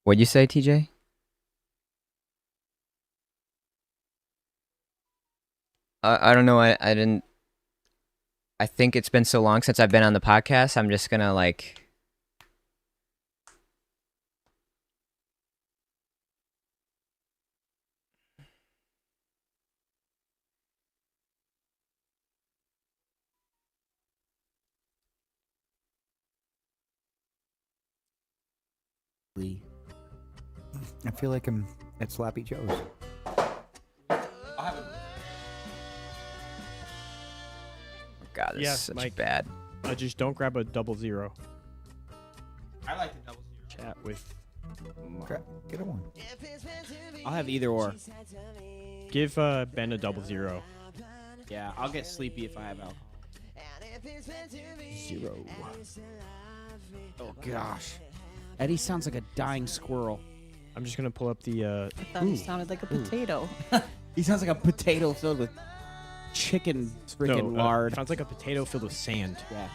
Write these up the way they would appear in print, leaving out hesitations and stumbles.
What'd you say, TJ? I don't know. I didn't. I think it's been so long since I've been on the podcast. I'm just gonna like. I feel like I'm at Sloppy Joe's. God, this Yeah, is such Mike. bad. Just don't grab a 00. I like the double zero. Chat with. Get a one. I'll have either or. Give Ben a 00. Yeah, I'll get sleepy if I have alcohol. 0. Oh gosh. Eddie sounds like a dying squirrel. I'm just gonna pull up the. I thought he sounded like a potato. He sounds like a potato filled with chicken freaking lard. Sounds like a potato filled with sand. Yeah.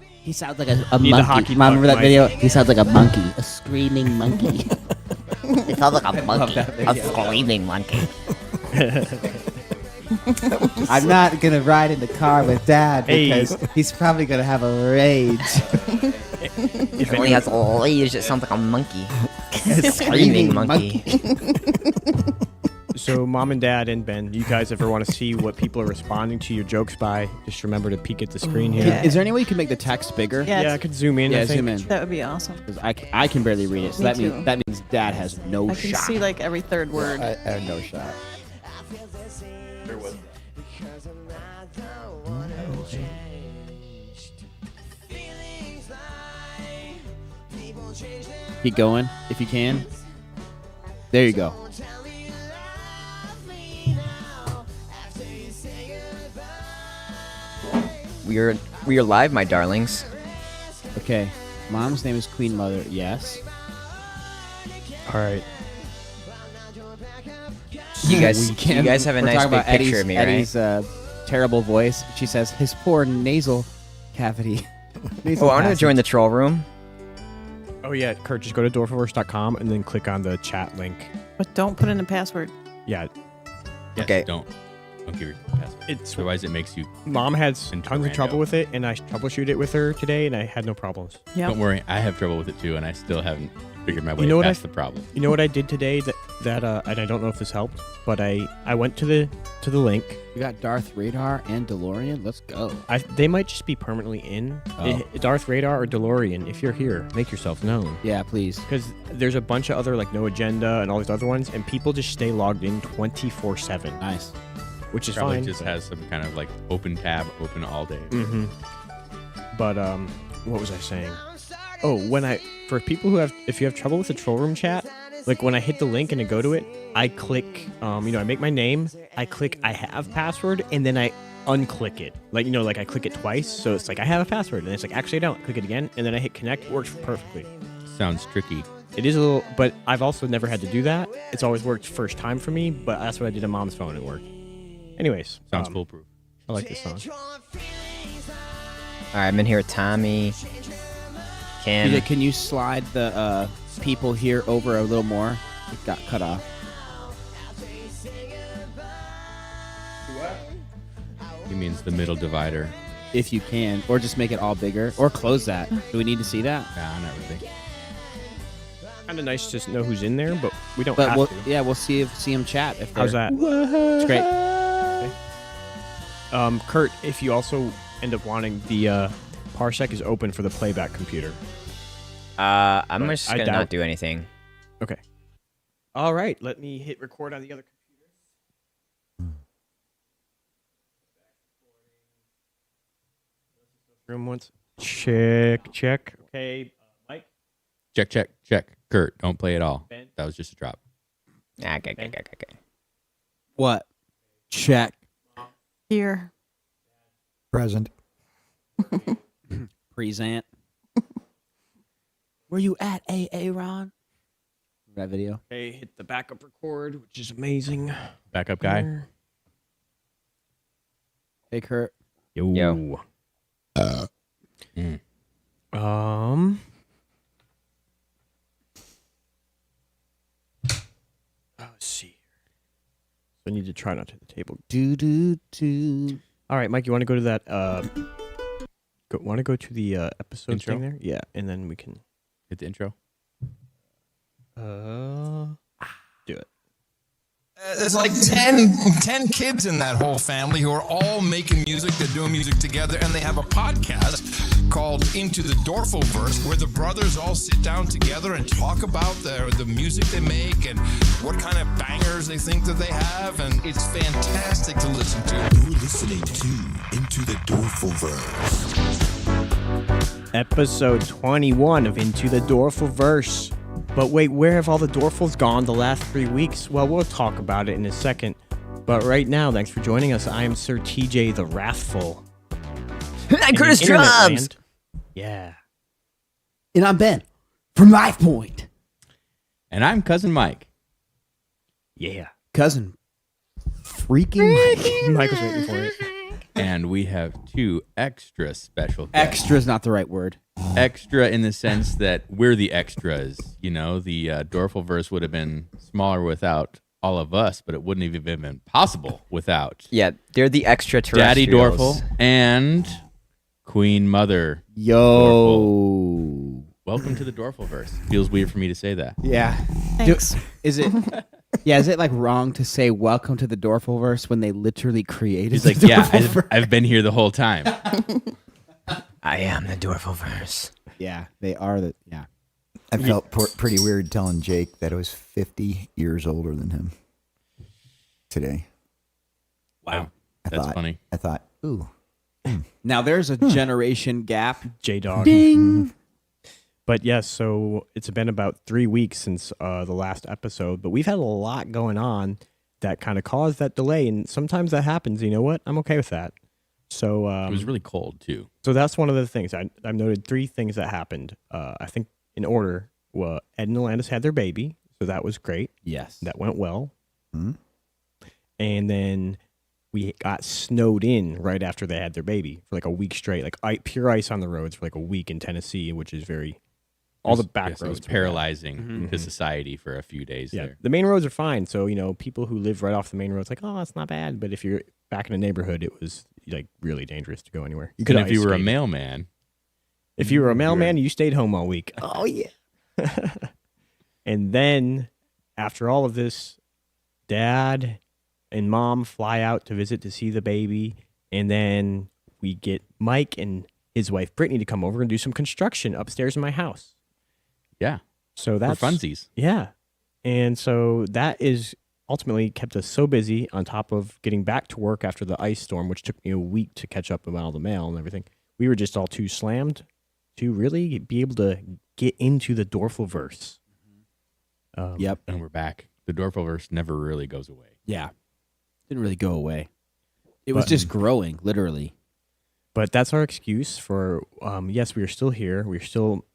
He sounds like a Need the monkey. hockey Mom, remember puck, that Mike. video? He sounds like a monkey, a screaming monkey. He sounds like a monkey, that a video. screaming monkey. I'm not gonna ride in the car with Dad Hey. because he's probably gonna have a rage. If only has a leash, it sounds like a monkey. A screaming monkey. So, Mom and Dad and Ben, you guys ever want to see what people are responding to your jokes by? Just remember to peek at the screen here. Yeah. Is there any way you can make the text bigger? Yeah, Yeah, I could zoom in. Yeah, I think. zoom in. that would be awesome. 'Cause I can barely read it, so Me that too. means Dad has no I can shot. see like every third word. I have no shot. Keep going if you can. There you go. We are live, my darlings. Okay. Mom's name is Queen Mother. Yes. All right. You guys have a We're nice talking big about picture of me, Eddie's right? terrible voice. She says his poor nasal cavity. Oh, I want to join the troll room. Oh, yeah, Kurt, just go to Doerfel-Verse.com and then click on the chat link. But don't put in a password. Yeah, Yes, Okay. Don't give your password. it's. Otherwise, it makes you. Mom had Into tons of rando. trouble with it, and I troubleshoot it with her today, and I had no problems. Yep. Don't worry, I have trouble with it too, and I still haven't figured my way know what past the problem. You know what I did today that and I don't know if this helped, but I went to the link. We got Darth Radar and DeLorean. Let's go. They might just be permanently in. Oh. Darth Radar or DeLorean, if you're here, make yourself known. Yeah, please. Because there's a bunch of other, like, No Agenda and all these other ones, and people just stay logged in 24/7, Nice. which is Probably fine. just has some kind of like open tab open all day. Mm-hmm. But, what was I saying? Oh, for people who if you have trouble with the troll room chat, like when I hit the link and I go to it, I click, I make my name, I click I have password, and then I unclick it. Like, like I click it twice, so it's like I have a password, and it's like, actually I don't. Click it again, and then I hit connect, it works perfectly. Sounds tricky. It is a little, but I've also never had to do that. It's always worked first time for me, but that's what I did on Mom's phone, it worked. Anyways. Sounds foolproof. I like this song. All right, I'm in here with Tommy. Kim. TJ, can you slide the people here over a little more? It got cut off. He means the middle divider. If you can. Or just make it all bigger. Or close that. Do we need to see that? Nah, not really. Kind of nice to know who's in there, but we don't But have we'll, to. yeah, we'll see them chat. If How's they're- that? It's great. Kurt, if you also end up wanting the Parsec is open for the playback computer. I'm But just I gonna doubt- not do anything. Okay. All right, let me hit record on the other computer. Room once. Check. Okay, Mike. Check. Kurt, don't play at all. Ben? That was just a drop. Okay. What? Check. Here. Present. Present. Where you at, Ron? That video. Okay, hit the backup record, which is amazing. Backup guy. Hey, Kurt. Yo. Mm. I need to try not to hit the table. Do do do. All right, Mike, you want to go to that? Want to go to the episode Intro? thing there? Yeah, and then we can Hit the intro. do it. There's like 10 kids in that whole family who are all making music. They're doing music together, and they have a podcast called Into the Doerfel-Verse, where the brothers all sit down together and talk about the music they make and what kind of bangers they think that they have, and it's fantastic to listen to. You're listening to Into the Doerfel-Verse. Episode 21 of Into the Doerfel-Verse. But wait, where have all the Doerfels gone the last 3 weeks? Well, we'll talk about it in a second. But right now, thanks for joining us. I am Sir TJ the Wrathful. And Curtis In internet Drums. land- Yeah. And I'm Ben from Life Point. And I'm Cousin Mike. Yeah. Cousin. Freaking Mike was waiting for it. And we have two extra special guests. Extra's not the right word. Extra in the sense that we're the extras. You know, the Doerfel-Verse would have been smaller without all of us, but it wouldn't have even been possible without Yeah, they're the extraterrestrials. Daddy Doerfel and Queen Mother. Yo. Welcome to the Doerfel-Verse. Feels weird for me to say that. Yeah. Thanks. Is it? Yeah. Is it like wrong to say "Welcome to the Doerfel-Verse" when they literally created? He's the like, yeah, Doerfel-Verse? I've been here the whole time. I am the Doerfel-Verse. Yeah, they are the. Yeah. I felt pretty weird telling Jake that I was 50 years older than him today. Wow. I That's thought, funny. I thought, ooh. Now there's a generation gap. J-Dog. Ding. But yes, so it's been about 3 weeks since the last episode, but we've had a lot going on that kind of caused that delay, and sometimes that happens. You know what? I'm okay with that. So It was really cold, too. so that's one of the things. I've noted 3 things that happened. I think in order, well, Ed and Alandis had their baby, so that was great. Yes. That went well. Hmm? And then we got snowed in right after they had their baby for like a week straight, like pure ice on the roads for like a week in Tennessee, which is very all the back Yes, roads. it was were bad. paralyzing to society for a few days Yeah, there. the main roads are fine. So people who live right off the main roads, like, oh, that's not bad. But if you're back in a neighborhood, it was like really dangerous to go anywhere. You Even could if you were a ice skate. mailman. If you were a mailman, you stayed home all week. Oh yeah. And then after all of this, Dad and Mom fly out to visit to see the baby, and then we get Mike and his wife Brittany to come over and do some construction upstairs in my house. Yeah. So that's for funsies. Yeah. And so that is ultimately kept us so busy on top of getting back to work after the ice storm, which took me a week to catch up on all the mail and everything. We were just all too slammed to really be able to get into the Doerfel-Verse. Yep. And we're back. The Doerfel-Verse never really goes away. Yeah. Didn't really go away. It was But- just growing, literally. But that's our excuse for, yes, we are still here. We're still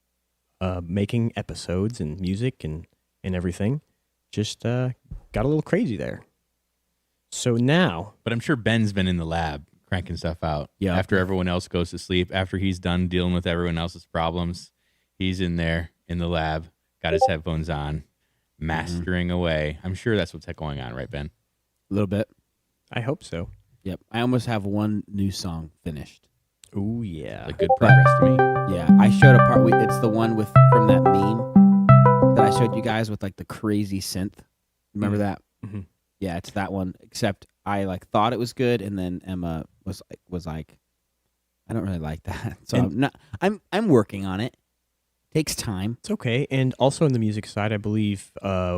making episodes and music and everything. Just got a little crazy there. So now, But I'm sure Ben's been in the lab cranking stuff out. Yeah. After everyone else goes to sleep, after he's done dealing with everyone else's problems, he's in there in the lab, got his headphones on, mastering away. I'm sure that's what's going on, right, Ben? A little bit. I hope so. Yep. I almost have one new song finished. Oh, yeah. Like good progress to me. Yeah. I showed a part. It's the one with from that meme that I showed you guys with like the crazy synth. Remember that? Mhm. Yeah, it's that one. Except I like thought it was good, and then Emma was like, I don't really like that. So And- I'm not. I'm working on it. Takes time. It's okay. And also on the music side, I believe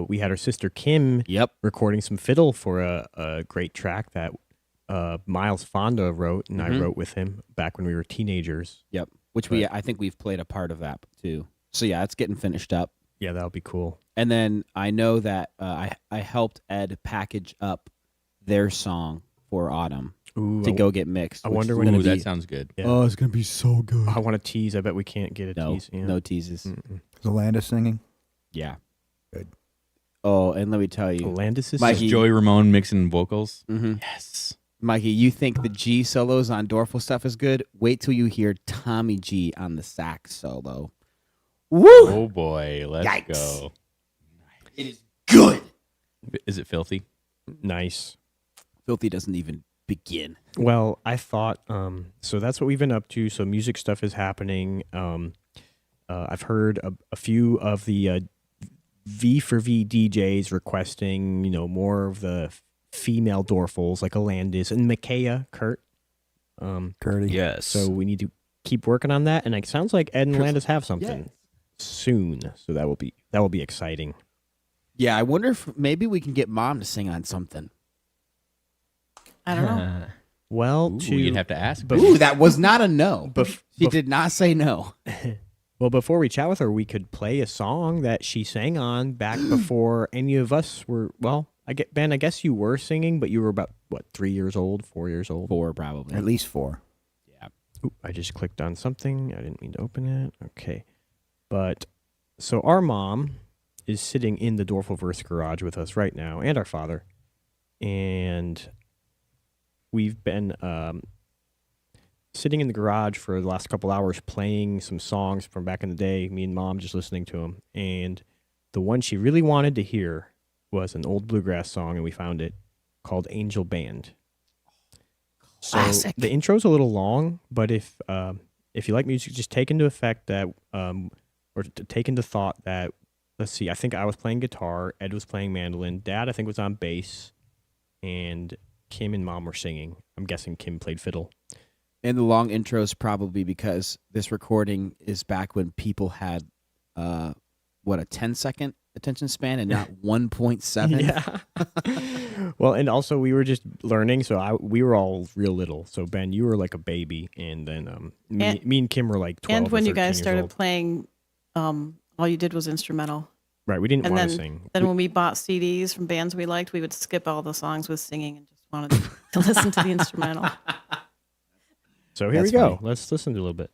we had our sister Kim Yep. recording some fiddle for a great track that Miles Fonda wrote, and I Mhm. wrote with him back when we were teenagers. Yep. Which I think we've played a part of that too. So yeah, it's getting finished up. Yeah, that would be cool. And then I know that I helped Ed package up their song for Autumn Ooh, to go get mixed. I which wonder is when gonna Ooh, that be- sounds good. Yeah. Oh, it's going to be so good. I want to tease. I bet we can't get a no tease. Yeah. no teases. Mm-mm. Is Alandis singing? Yeah. Good. Oh, and let me tell you, Landis is Mikey- Joey Ramone mixing vocals. Mhm. Yes. Mikey, you think the G solos on Doerfel stuff is good? Wait till you hear Tommy G on the sax solo. Woo! Oh boy, let's Yikes. go. It is good. Is it filthy? nice. Filthy doesn't even begin. Well, I thought so that's what we've been up to. So music stuff is happening. I've heard a few of the V for V DJs requesting, more of the female Doerfels like Alandis and Micaiah, Kurt. Curdy. Yes. So we need to keep working on that, and it sounds like Ed and Landis have something soon. So that will be exciting. Yeah, I wonder if maybe we can get Mom to sing on something. I don't know. Well, You'd have to ask. Ooh, that was not a no. She bef- did not say no. Well, before we chat with her, we could play a song that she sang on back before any of us were. Well, Ben, I guess you were singing, but you were about 3 years old, 4 years old, 4 probably. At least 4. Yeah. Ooh, I just clicked on something. I didn't mean to open it. Okay, but so our mom is sitting in the Doerfel-Verse garage with us right now, and our father, and we've been sitting in the garage for the last couple hours playing some songs from back in the day, me and Mom just listening to them. And the one she really wanted to hear was an old bluegrass song, and we found it, called Angel Band. Classic. So the intro's a little long, but if you like music, just take into effect that, or to take into thought that, let's see, I think I was playing guitar, Ed was playing mandolin, Dad I think was on bass, and Kim and Mom were singing. I'm guessing Kim played fiddle. And the long intro is probably because this recording is back when people had, a 10-second attention span and not 1.7. Yeah. Well, and also we were just learning, so we were all real little. So Ben, you were like a baby, and then me and Kim were like 12. And when you guys started old. playing, all you did was instrumental. Right, we didn't And want to then, sing. then when we bought CDs from bands we liked, we would skip all the songs with singing and just wanted to listen to the instrumental. So here That's we go. funny. Let's listen to a little bit.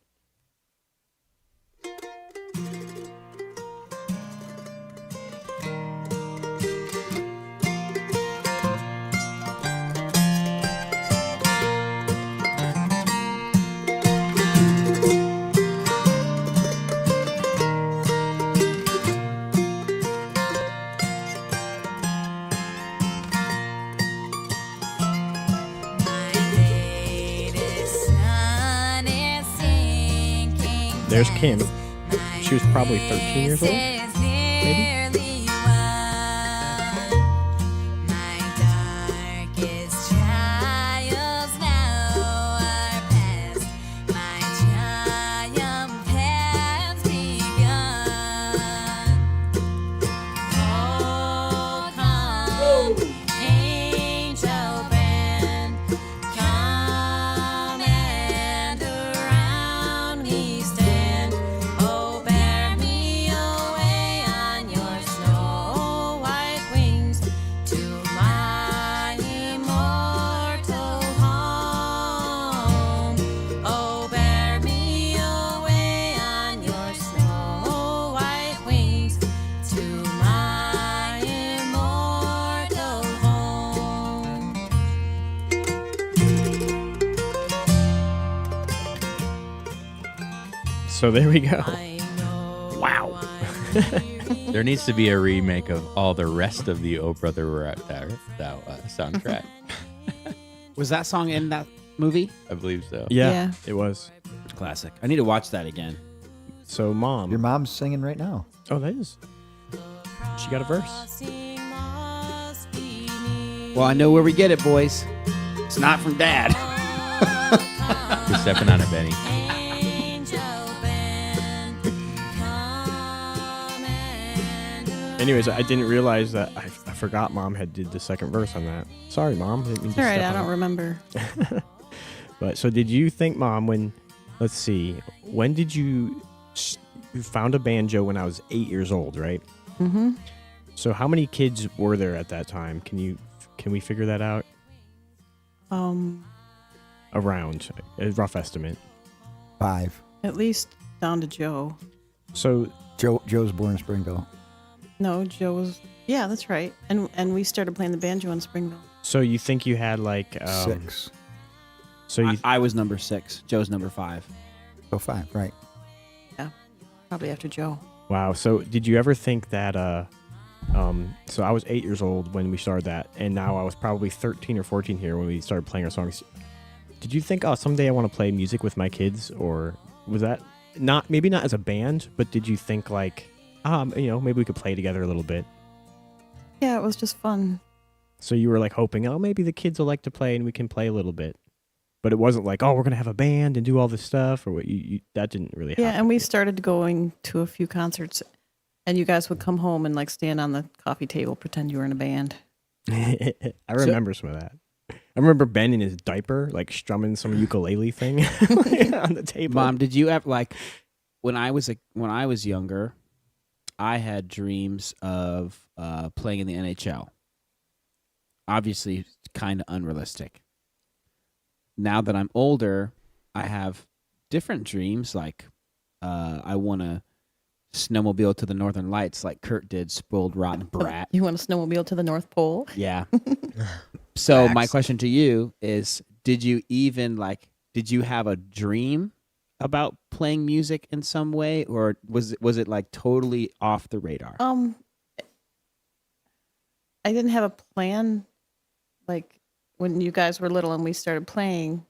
There's Kim. She was probably 13 years old, maybe. So there we go. Wow. There needs to be a remake of all the rest of the Oh Brother Where Art Thou soundtrack. Was that song in that movie? I believe so. Yeah, Yeah. it was. Classic. I need to watch that again. So Mom. Your mom's singing right now. Oh, that is. She got a verse. Well, I know where we get it, boys. It's not from Dad. You're stepping on it, Benny. Anyways, I didn't realize that I forgot Mom had did the second verse on that. Sorry, Mom. Didn't mean to All right, step I on don't it. remember. But so did you think, Mom, let's see, when did you found a banjo when I was 8 years old, right? Mm-hmm. So how many kids were there at that time? Can we figure that out? Around a rough estimate. 5. At least down to Joe. So Joe's born in Springville. No, Joe was. Yeah, that's right. And we started playing the banjo in Springville. so you think you had like 6. So you I was number 6. Joe's number 5. So 5, right. Probably after Joe. wow. So did you ever think that So I was 8 years old when we started that, and now I was probably 13 or 14 here when we started playing our songs. Did you think, oh, someday I want to play music with my kids, or was that maybe not as a band, but did you think like, maybe we could play together a little bit? Yeah, it was just fun. So you were like hoping, oh, maybe the kids will like to play and we can play a little bit. But it wasn't like, oh, we're going to have a band and do all this stuff, or what? That didn't really happen. Yeah, and we started going to a few concerts, and you guys would come home and like stand on the coffee table, pretend you were in a band. I remember some of that. I remember Ben in his diaper, like strumming some ukulele thing on the table. Mom, did you ever like when I was younger? I had dreams of playing in the NHL. Obviously, kind of unrealistic. Now that I'm older, I have different dreams. Like, I want to snowmobile to the Northern Lights, like Kurt did. Spoiled, rotten brat. You want to snowmobile to the North Pole? Yeah. So my question to you is: did you have a dream about playing music in some way, or was it like totally off the radar? I didn't have a plan. Like when you guys were little and we started playing,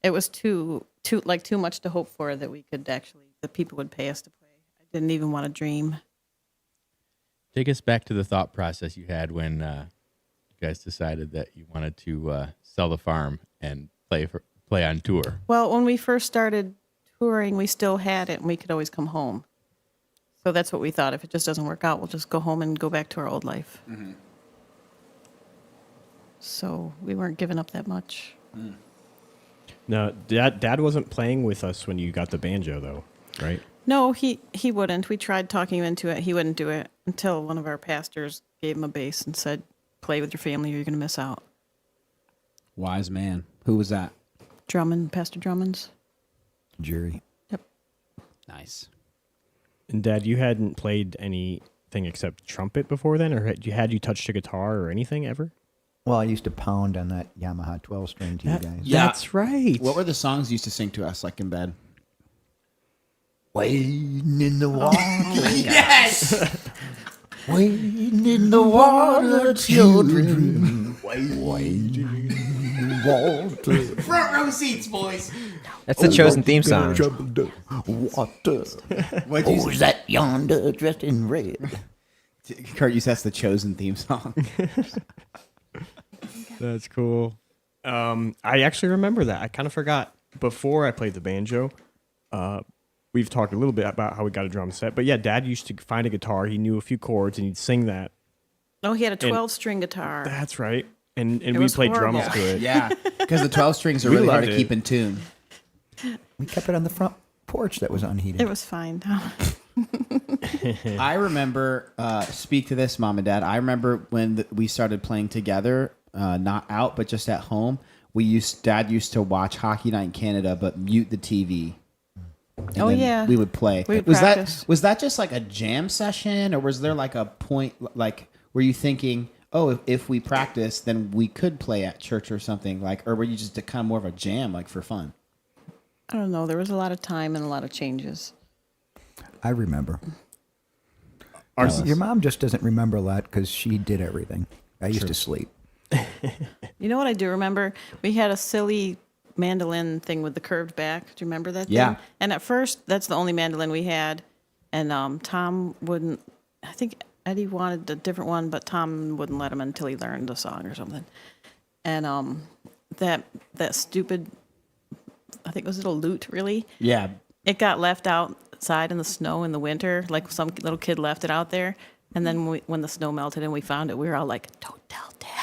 it was too much to hope for that we could actually, that people would pay us to play. I didn't even want to dream. Take us back to the thought process you had when you guys decided that you wanted to sell the farm and play on tour. Well, when we first started touring, we still had it and we could always come home. So that's what we thought. If it just doesn't work out, we'll just go home and go back to our old life. Mm-hmm. So we weren't giving up that much. No, Dad wasn't playing with us when you got the banjo, though, right? No, he wouldn't. We tried talking him into it. He wouldn't do it until one of our pastors gave him a bass and said, play with your family or you're going to miss out. Wise man. Who was that? Pastor Drummond's. Jerry. Yep. Nice. And Dad, you hadn't played anything except trumpet before then, or had you touched a guitar or anything ever? Well, I used to pound on that Yamaha 12-string to you guys. Yeah. That's right. What were the songs you used to sing to us, like in bed? Wading in the water. Yes! Wading in the water, children. Wading in the water. Front row seats, boys. That's the chosen theme song. Water. Oh, is that yonder dressed in red? Kurt, you said that's the chosen theme song. That's cool. I actually remember that. I kind of forgot before I played the banjo. We've talked a little bit about how we got a drum set, but yeah, Dad used to find a guitar. He knew a few chords, and he'd sing that. Oh, he had a 12-string guitar. That's right, and we played horrible. drums to it. Yeah, because the 12 strings are We really hard loved to it. keep in tune. We kept it on the front porch that was unheated. It was fine. I remember, speak to this, Mom and Dad. I remember when we started playing together, not out, but just at home. Dad used to watch Hockey Night in Canada, but mute the TV. And Oh, then yeah. we would play. We would was practice. that just like a jam session, or was there like a point, like were you thinking, oh, if we practice, then we could play at church or something, like, or were you just kind of more of a jam, like for fun? I don't know. There was a lot of time and a lot of changes. I remember. Ours- Your mom just doesn't remember a lot because she did everything. I used to sleep. You know what I do remember? We had a silly mandolin thing with the curved back. Do you remember that Yeah. thing? And at first, that's the only mandolin we had. And Tom wouldn't, I think Eddie wanted a different one, but Tom wouldn't let him until he learned the song or something. And that stupid, I think it was a little lute, really. Yeah. It got left outside in the snow in the winter, like some little kid left it out there. And then when the snow melted and we found it, we were all like, don't tell Dad.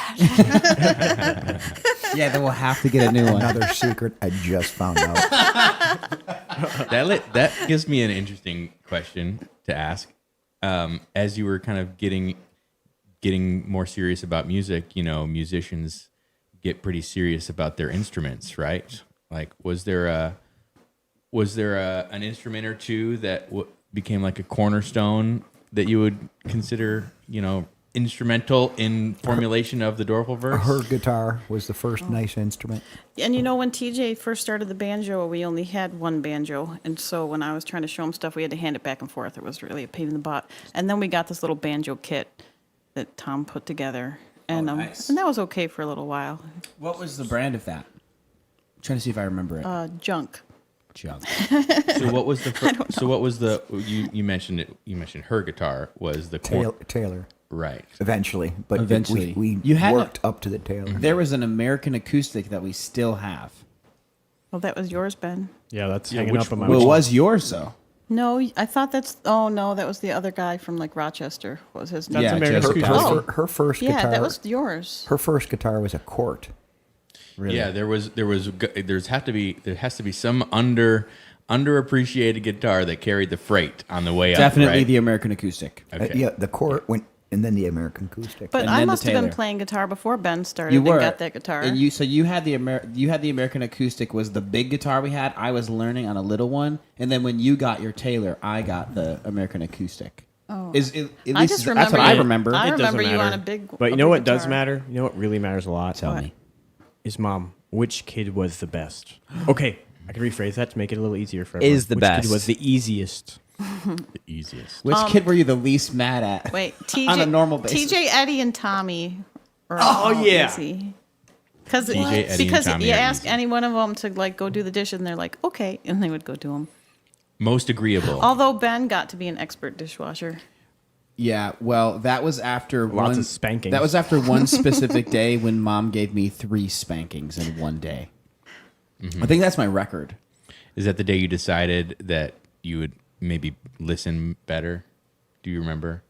Yeah, then we'll have to get a new one. Another secret I just found out. That gives me an interesting question to ask. As you were kind of getting more serious about music, musicians get pretty serious about their instruments, right? Like, was there an instrument or two that became like a cornerstone that you would consider, instrumental in formulation of the Doerfel-Verse? Her guitar was the first nice instrument. And when TJ first started the banjo, we only had one banjo. And so when I was trying to show him stuff, we had to hand it back and forth. It was really a pain in the butt. And then we got this little banjo kit. that Tom put together, and nice. and that was okay for a little while. What was the brand of that? I'm trying to see if I remember it. Junk. Junk. So what was the? So what was the? You mentioned it. You mentioned her guitar was the Taylor. Right. Eventually, but Eventually. we You had worked up to the Taylor. There was an American acoustic that we still have. Well, that was yours, Ben. Yeah, that's Yeah, hanging which- up on my Well, it wall. was yours though. No, I thought that's. Oh no, that was the other guy from like Rochester. What was his name? That's American Jessica. Acoustic. Oh. Her first Yeah, guitar. that was yours. her first guitar was a Cort. Really? Yeah, there has to be some underappreciated guitar that carried the freight on the way up. Definitely right? the American acoustic. Okay. Yeah, the Cort went, and then the American Acoustic. But And I then the must have been Taylor. playing guitar before Ben started You were and got that guitar. and you had the American acoustic was the big guitar we had. I was learning on a little one, and then when you got your Taylor, I got the American acoustic. Oh. At least I just remember that's what I you- remember. I It doesn't remember you matter. on a big. But you a know big what does guitar. matter? You know what really matters a lot? Tell What? me. Is Mom, which kid was the best? Okay, I can rephrase that to make it a little easier for everyone. Is the which best. kid was the easiest? The easiest. Which kid were you the least mad at? Wait, TJ, On a normal basis. TJ, Eddie, and Tommy. yeah. Because TJ, Eddie, and because Tommy you are ask easy. any one of them to like go do the dishes, and they're like, okay, and they would go do them. Most agreeable. Although Ben got to be an expert dishwasher. Yeah, well, that was after Lots one of spankings. That was after one specific day when Mom gave me 3 spankings in one day. I think that's my record. Is that the day you decided that you would maybe listen better? Do you remember?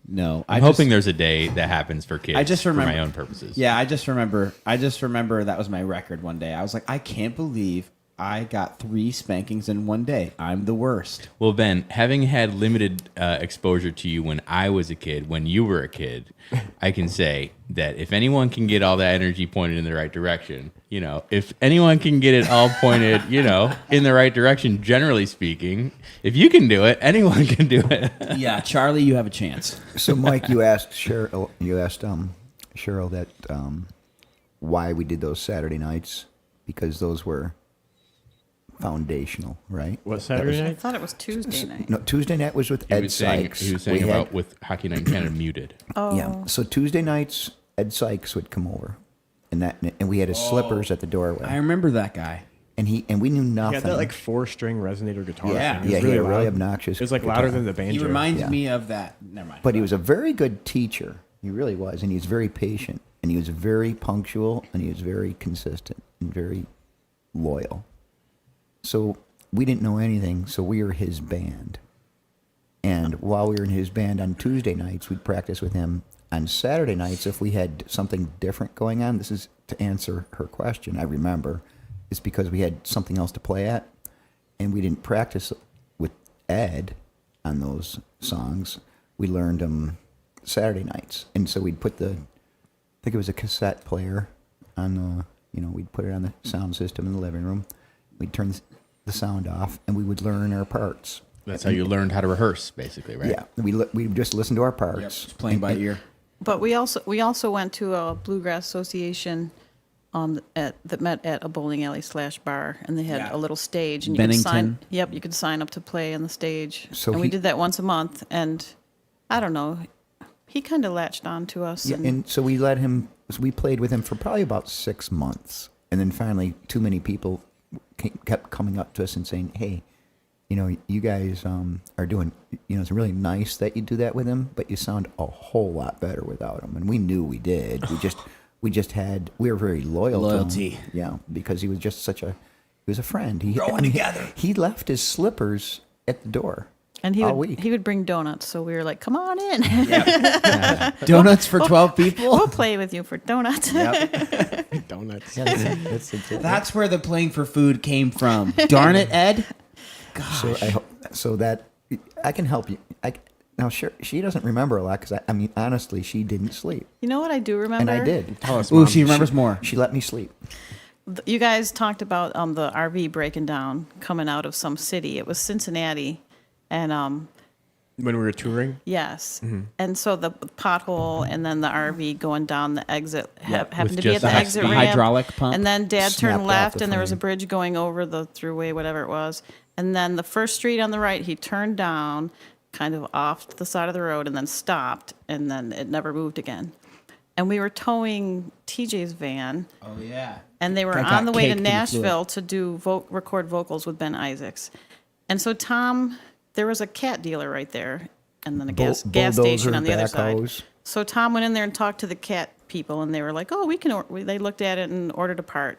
No, I'm hoping there's a day that happens for kids. I just remember for my own purposes. Yeah, I just remember that was my record one day. I was like, I can't believe I got 3 spankings in one day. I'm the worst. Well, Ben, having had limited exposure to you when I was a kid, when you were a kid, I can say that if anyone can get all that energy pointed in the right direction, if anyone can get it all pointed, in the right direction, generally speaking, if you can do it, anyone can do it. Yeah, Charlie, you have a chance. So, Mike, you asked Cheryl. Cheryl that why we did those Saturday nights, because those were foundational, right? What That Saturday was- I night? thought it was Tuesday night. No, Tuesday night was with Ed Sykes. He was saying We had- about with Hockey Night in Canada muted. Oh, Yeah. So Tuesday nights, Ed Sykes would come over, and we had his slippers at the doorway, I remember that guy. and we knew He nothing. had that like 4-string resonator guitar. Yeah. thing. It was yeah, he had a really loud. obnoxious. It was like louder than the banjo. He reminds Yeah. me of that. Never mind. But he was a very good teacher. He really was, and he was very patient, and he was very punctual, and he was very consistent and very loyal. So we didn't know anything, so we were his band. And while we were in his band on Tuesday nights, we'd practice with him. On Saturday nights, if we had something different going on, this is to answer her question, I remember, it's because we had something else to play at, and we didn't practice with Ed on those songs. We learned them Saturday nights. And so we'd put I think it was a cassette player on we'd put it on the sound system in the living room. We'd turn the sound off, and we would learn our parts. That's how you learned how to rehearse, basically, right? Yeah, we just listened to our parts. Yep, just playing by ear. but we also went to a bluegrass association that met at a bowling alley / bar, and they had Yeah. a little stage, and you could sign. Bennington. Yep, you could sign up to play on the stage, So and we he- did that once a month. And I don't know, he kind of latched on to us. Yeah, and so we let him. So we played with him for probably about 6 months, and then finally, too many people kept coming up to us and saying, "Hey, you guys are doing. It's really nice that you do that with him, but you sound a whole lot better without him." And we knew we did. We were very loyal. Loyalty. To him. Yeah, because he was just he was a friend. Growing together. He left his slippers at the door. And all week. he would bring donuts, so we were like, "Come on in, Donuts for 12 people? we'll play with you for donuts." Donuts. Yeah, that's it. That's where the playing for food came from. Darn it, Ed. So I hope so that I can help you. Now, sure, she doesn't remember a lot because I mean, honestly, she didn't sleep, You know what I do remember? and I did. Tell us, Ooh, Mom. she remembers more. She let me sleep. You guys talked about the RV breaking down coming out of some city. It was Cincinnati, and when we were touring. yes, and so the pothole and then the RV going down the exit happened with to be at just the the exit the ramp. hydraulic pump and then Dad snapped turned off left, the and there was a frame. bridge going over the thruway, whatever it was. And then the first street on the right, he turned down, kind of off to the side of the road and then stopped, and then it never moved again. And we were towing TJ's van, Oh yeah. and they were I got on the way to caked in the Nashville to do record vocals with Ben Isaacs. And so Tom, there was a cat dealer right there, and then a gas station on the other side. backhoes. So Tom went in there and talked to the cat people, and they were like, "Oh, we can." They looked at it and ordered a part.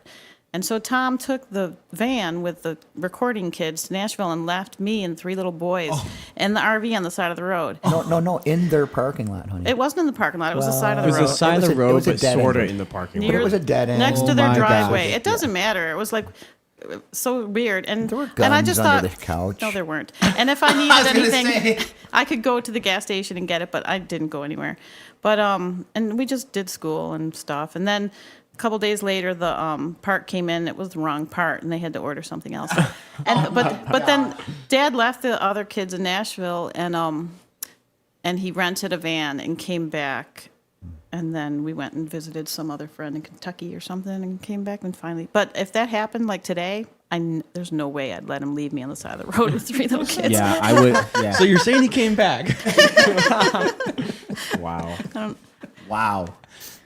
And so Tom took the van with the recording kids to Nashville and left me and 3 little boys in the RV on the side of the road. No, in their parking lot, honey. It wasn't in the parking lot; it was the side of It the was road. the side of the It road, was a but dead sort of end. in the parking But lot. it was a dead end. next to Oh their my driveway. gosh. It doesn't matter. It was like so weird. And There were and I guns just under thought, the couch. no, there weren't. And if I needed anything, I could go to the gas station and get it, but I didn't go anywhere. But and we just did school and stuff. And then a couple days later, the part came in. It was the wrong part, and they had to order something else. And but then Dad left the other kids in Nashville, and he rented a van and came back. And then we went and visited some other friend in Kentucky or something and came back and finally. But if that happened like today, there's no way I'd let him leave me on the side of the road with 3 little kids. Yeah, I would. Yeah. So you're saying he came back? Wow. Wow.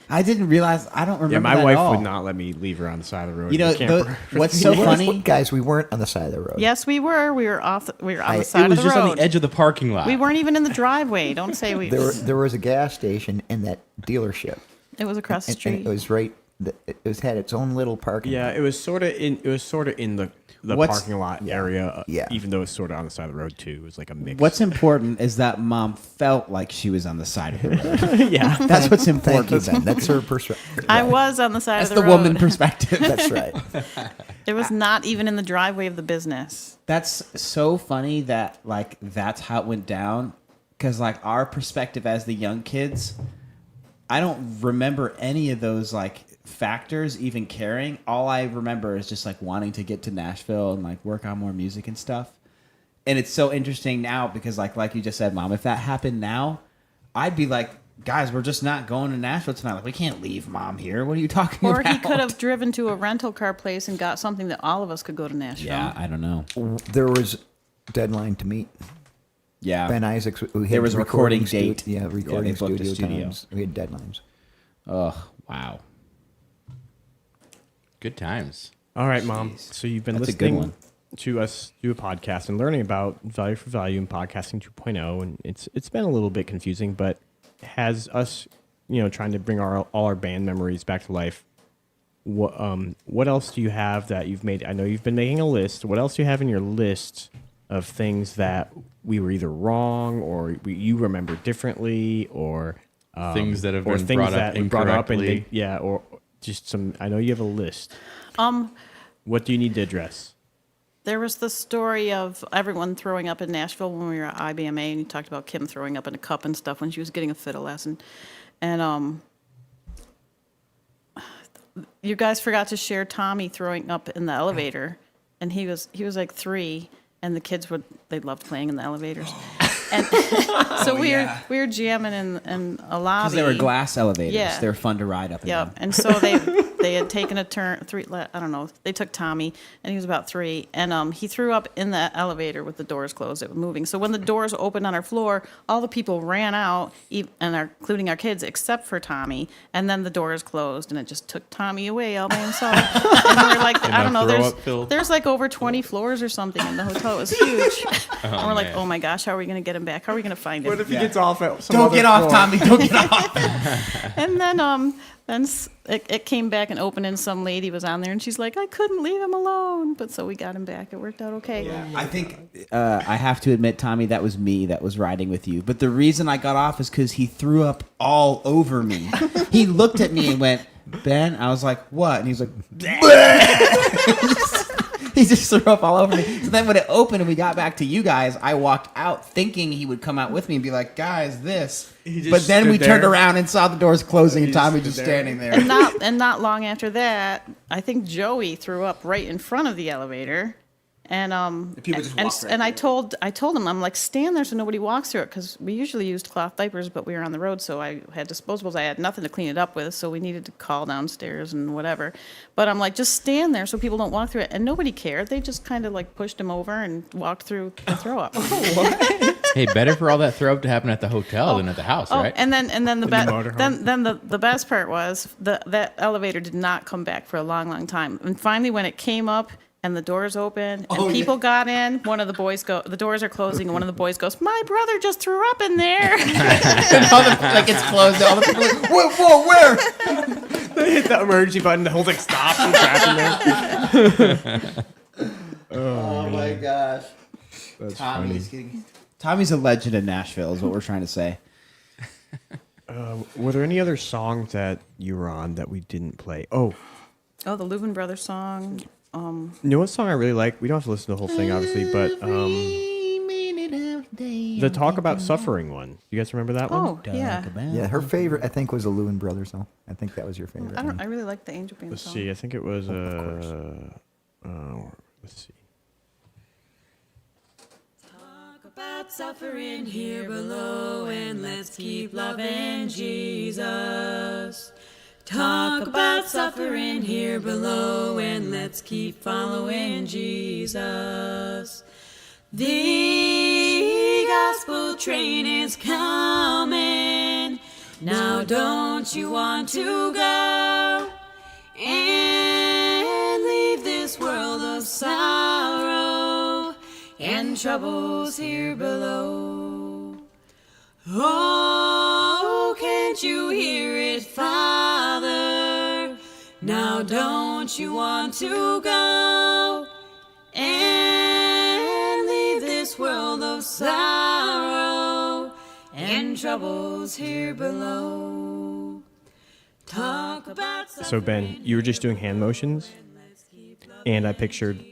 I didn't realize. I don't remember. Yeah, my that at wife all. would not let me leave her on the side of the road. You know, in the camper. what's so funny? Guys, we weren't on the side of the road. Yes, we were. We were on the It side was of the just road. on the edge of the parking lot. We weren't even in the driveway. Don't say we. There was a gas station in that dealership. It was across the And street. it was right. It had its own little parking. Yeah, lot. it was sort of in. It was sort of in the What's- parking lot area. Yeah. Even though it's sort of on the side of the road too. It was like a mix. What's important is that Mom felt like she was on the side of the road. yeah. That's what's Thank you, important. Ben. That's her perspective. I was on the side That's of the the road. woman perspective. That's right. It was not even in the driveway of the business. That's so funny that like that's how it went down, because like our perspective as the young kids, I don't remember any of those like factors even caring. All I remember is just like wanting to get to Nashville and like work on more music and stuff. And it's so interesting now because like you just said, Mom, if that happened now, I'd be like, guys, we're just not going to Nashville tonight. Like we can't leave Mom here. What are you talking Or about? he could have driven to a rental car place and got something that all of us could go to Nashville. Yeah, I don't know. There was deadline to meet. Yeah. Ben Isaacs. We had There was a recording date. Yeah, recording they booked a studio studio. times. We had deadlines. Oh, wow. Good times. All right, Mom. So you've been That's a good listening one. to us do a podcast and learning about Value for Value and Podcasting 2.0, and it's been a little bit confusing, but has us, trying to bring all our band memories back to life. What else do you have that you've made? I know you've been making a list. What else do you have in your list of things that we were either wrong or you remember differently, or Things that have or been things brought up that we brought up and incorrectly. or just some. I know you have a list. Um, What do you need to address? There was the story of everyone throwing up in Nashville when we were at IBMA, and you talked about Kim throwing up in a cup and stuff when she was getting a fiddle lesson. And you guys forgot to share Tommy throwing up in the elevator, and he was like 3, and the kids they loved playing in the elevators. And so we were jamming in a lobby. Because they were glass elevators. Yeah. They were fun to ride up and Yep. down. And so they had taken a turn, I don't know, they took Tommy, and he was about 3, and he threw up in the elevator with the doors closed. It was moving. So when the doors opened on our floor, all the people ran out, including our kids, except for Tommy, and then the doors closed, and it just took Tommy away all by himself. And we were like, I don't know, throw up filled. there's like over 20 floors or something in the hotel. It was huge. And we're like, oh my gosh, how are we going to get him back? How are we going to find him? he gets off at some Don't get off, Tommy. Don't get off. And then it came back and opened, and some lady was on there, and she's like, I couldn't leave him alone. But so we got him back. It worked out okay. I think I have to admit, Tommy, that was me that was riding with you. But the reason I got off is because he threw up all over me. He looked at me and went, Ben? I was like, what? And he's like, he just threw up all over me. So then when it opened and we got back to you guys, I walked out thinking he would come out with me and be like, guys, this. just But then stood we turned there. around and saw the doors closing and just Tommy stood just there. standing there. And not long after that, I think Joey threw up right in front of the elevator. And people just walked right and I told him, I'm like, stand there so nobody walks through it, because we usually used cloth diapers, but we were on the road, so I had disposables. I had nothing to clean it up with, so we needed to call downstairs and whatever. But I'm like, just stand there so people don't walk through it, and nobody cared. They just kind of like pushed him over and walked through the throw up. Hey, better for all that throw up to happen at the hotel than at the house, right? And then the motorhome. then the best part was that elevator did not come back for a long time. And finally, when it came up and the doors open and people got in, one of the boys the doors are closing, and one of the boys goes, "My brother just threw up in there." Like it's closed. All the people are like, whoa, where? They hit the emergency button, the whole thing stops and trapped in there. Oh my gosh. That's Tommy's a legend in Nashville, is what we're trying to say. Were there any other songs that you were on that we didn't play? Oh, The Louvin Brothers song. you know what song I really like? We don't have to listen to the whole thing, obviously, but the Talk About Suffering one. You guys remember that one? Oh, yeah. Yeah, her favorite, I think, was the Lewin Brothers song. I think that was your favorite. I really like the Angel Band Let's song. see. I think it was. Let's see. About suffering here below, and let's keep loving Jesus. Talk about suffering here below, and let's keep following Jesus. The gospel train is coming. Now don't you want to go and leave this world of sorrow and troubles here below? Oh, can't you hear it, Father? Now don't you want to go and leave this world of sorrow and troubles here below? Talk about So Ben, you were just doing hand motions, and I pictured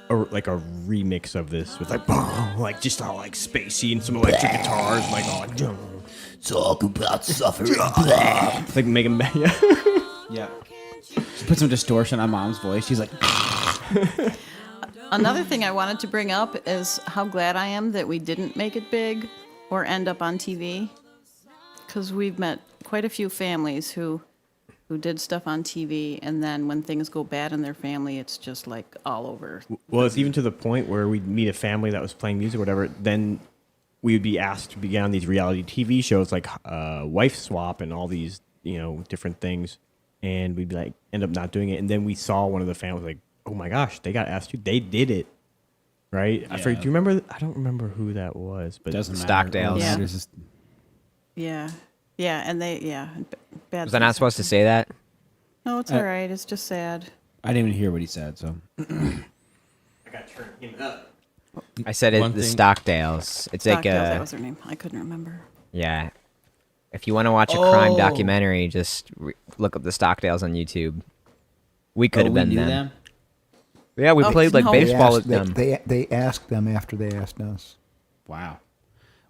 like a remix of this with like boom, like just all like spacey and some electric guitars, like all like Talk about suffering. like Megan. Yeah. Yeah. She put some distortion on Mom's voice. She's like, Another thing I wanted to bring up is how glad I am that we didn't make it big or end up on TV, because we've met quite a few families who did stuff on TV, and then when things go bad in their family, it's just like all over. Well, it's even to the point where we'd meet a family that was playing music or whatever. Then we would be asked to be on these reality TV shows like Wife Swap and all these, different things. And we'd be like, end up not doing it. And then we saw one of the families like, oh my gosh, they got asked to. They did it. Right? I forget, do you remember? I don't remember who that was. But doesn't matter. Stockdale's. Yeah. Yeah. Yeah, and bad. Was I not supposed to say that? No, it's all right. It's just sad. I didn't even hear what he said, so. I got to turn him up. I said One the thing- Stockdales. It's like Stockdale, that was her name. I couldn't remember. yeah. If you want to watch a crime documentary, just look up the Stockdales on YouTube. We could have we been knew them. Yeah, we Oh, played like no. baseball with them. They asked them after they asked us. Wow.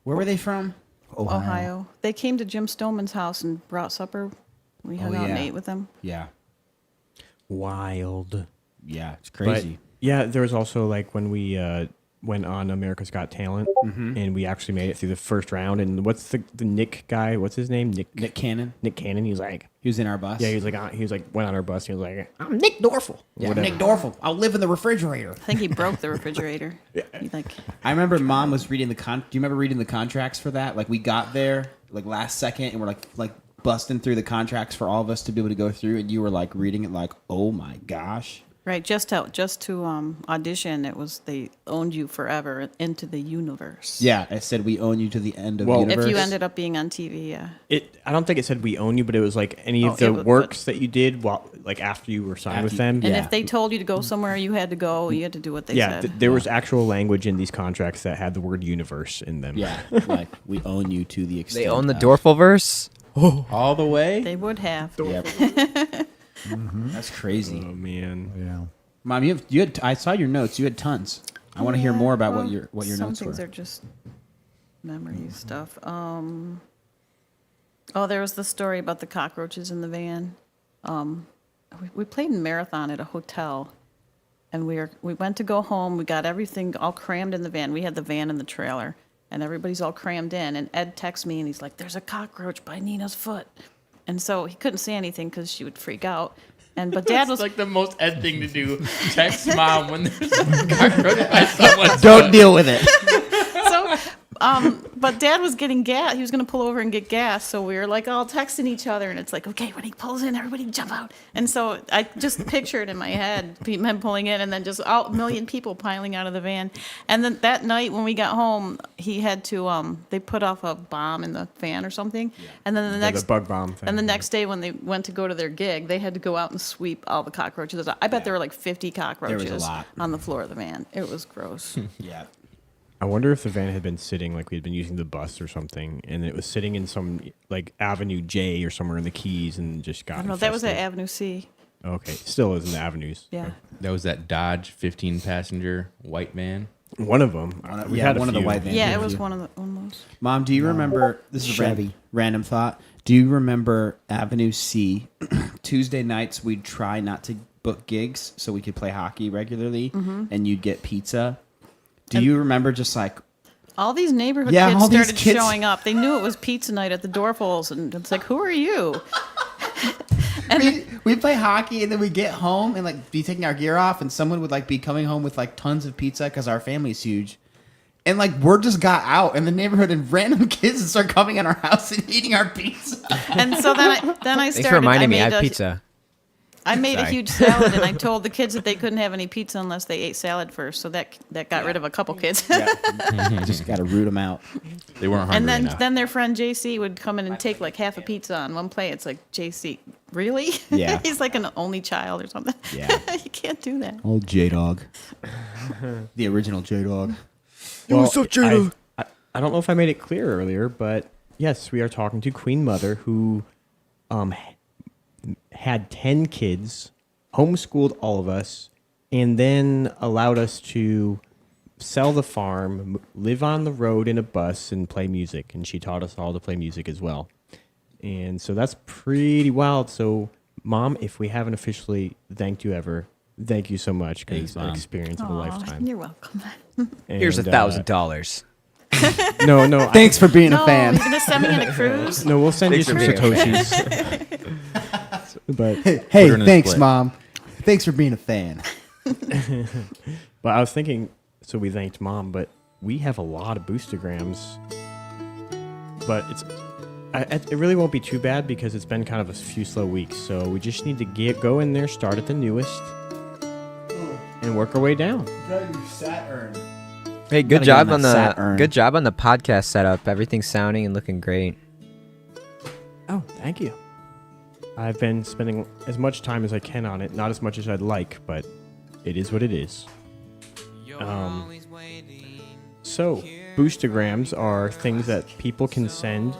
Where were they from? Ohio. They came to Jim Stoneman's house and brought supper. We hung out and ate with them. Yeah. Wild. Yeah, it's But, crazy. yeah, there was also like when we went on America's Got Talent, and we actually made it through the first round. And what's the Nick guy? What's his name? Nick Cannon. Nick Cannon. He was like, He was in our bus. yeah, he was like went on our bus. And he was like, I'm Nick Doerfel. Yeah, Whatever. Nick Doerfel. I'll live in the refrigerator. I think he broke the refrigerator. He I remember Mom was reading do you remember reading the contracts for that? Like we got there like last second and we're like busting through the contracts for all of us to be able to go through, and you were like reading it like, oh my gosh. Right, just to audition, it was they owned you forever into the universe. Yeah, it said we own you to the end of Well, the universe. If you ended up being on TV, yeah. I don't think it said we own you, but it was like any Oh, of the it was- works that you did while like after you were signed After with you- them. And Yeah. if they told you to go somewhere, you had to go. You had to do what they Yeah, said. there was actual language in these contracts that had the word universe in them. Yeah, like we own you to the extent. They own the of- Doerfel-Verse? All the way? They would have. Yep. That's crazy. Oh man. Yeah. Mom, you had I saw your notes. You had tons. I want to hear more about what your some notes things were. are just memory stuff. There was the story about the cockroaches in the van. We played in Marathon at a hotel, and we went to go home. We got everything all crammed in the van. We had the van and the trailer, and everybody's all crammed in. And Ed texts me, and he's like, "There's a cockroach by Nina's foot," and so he couldn't say anything because she would freak out. But Dad was like the most Ed thing to do. Text Mom when there's a cockroach by someone's Don't foot. deal with it. But Dad was getting gas. He was going to pull over and get gas. So we were like all texting each other. And it's like, okay, when he pulls in, everybody jump out. And so I just pictured in my head men pulling in and then just a million people piling out of the van. And then that night when we got home, he had to, they put off a bomb in the van or something. Yeah. And then The bug bomb thing. And the next day when they went to go to their gig, they had to go out and sweep all the cockroaches. I bet there were like 50 cockroaches lot. on the floor of the van. It was gross. Yeah. I wonder if the van had been sitting like we had been using the bus or something, and it was sitting in some like Avenue J or somewhere in the Keys, and just got. I don't know. That was at Avenue C. Okay, still is in the avenues. Yeah. That was that Dodge 15 passenger white van. One of them. We had one of the few. white vans. Yeah, it was one of those. Mom, do you remember? This is a Chevy. random thought. Do you remember Avenue C? Tuesday nights we'd try not to book gigs so we could play hockey regularly, and you'd get pizza. Do you remember just like All these neighborhood Yeah, kids all these started kids- showing up. They knew it was pizza night at the Doerfel-Verse, and it's like, who are you? we play hockey and then we get home and like be taking our gear off and someone would like be coming home with like tons of pizza because our family's huge. And like word just got out in the neighborhood and random kids would start coming in our house and eating our pizza. And so then I started. Thanks for reminding me. I made have pizza. I made a Sorry. huge salad, and I told the kids that they couldn't have any pizza unless they ate salad first. So that got rid of a couple kids. Just got to root them out. They weren't hungry And enough. then their friend JC would come in and take like half a pizza on one plate. It's like, JC, really? Yeah. He's like an only child or something. Yeah. You can't do that. Old J-Dog. The original J-Dog. Well, I don't know if I made it clear earlier, but yes, we are talking to Queen Mother who had 10 kids, homeschooled all of us, and then allowed us to sell the farm, live on the road in a bus, and play music. And she taught us all to play music as well. And so that's pretty wild. So, Mom, if we haven't officially thanked you ever, thank you so much because it's an experience of a lifetime. You're welcome. Here's And, $1,000. No. Thanks for being a No, fan. you're going to send me on a cruise? No, we'll send you some Thanks for being Satoshis. But Hey, Put her in a thanks, split. Mom. Thanks for being a fan. I was thinking, so we thanked Mom, but we have a lot of boostergrams. But it really won't be too bad because it's been kind of a few slow weeks. So we just need to go in there, start at the newest, and work our way down. Saturn. Hey, Gotta good get on job on that the Saturn. good job on the podcast setup. Everything's sounding and looking great. Oh, thank you. I've been spending as much time as I can on it. Not as much as I'd like, but it is what it is. So, boostergrams are things that people can send.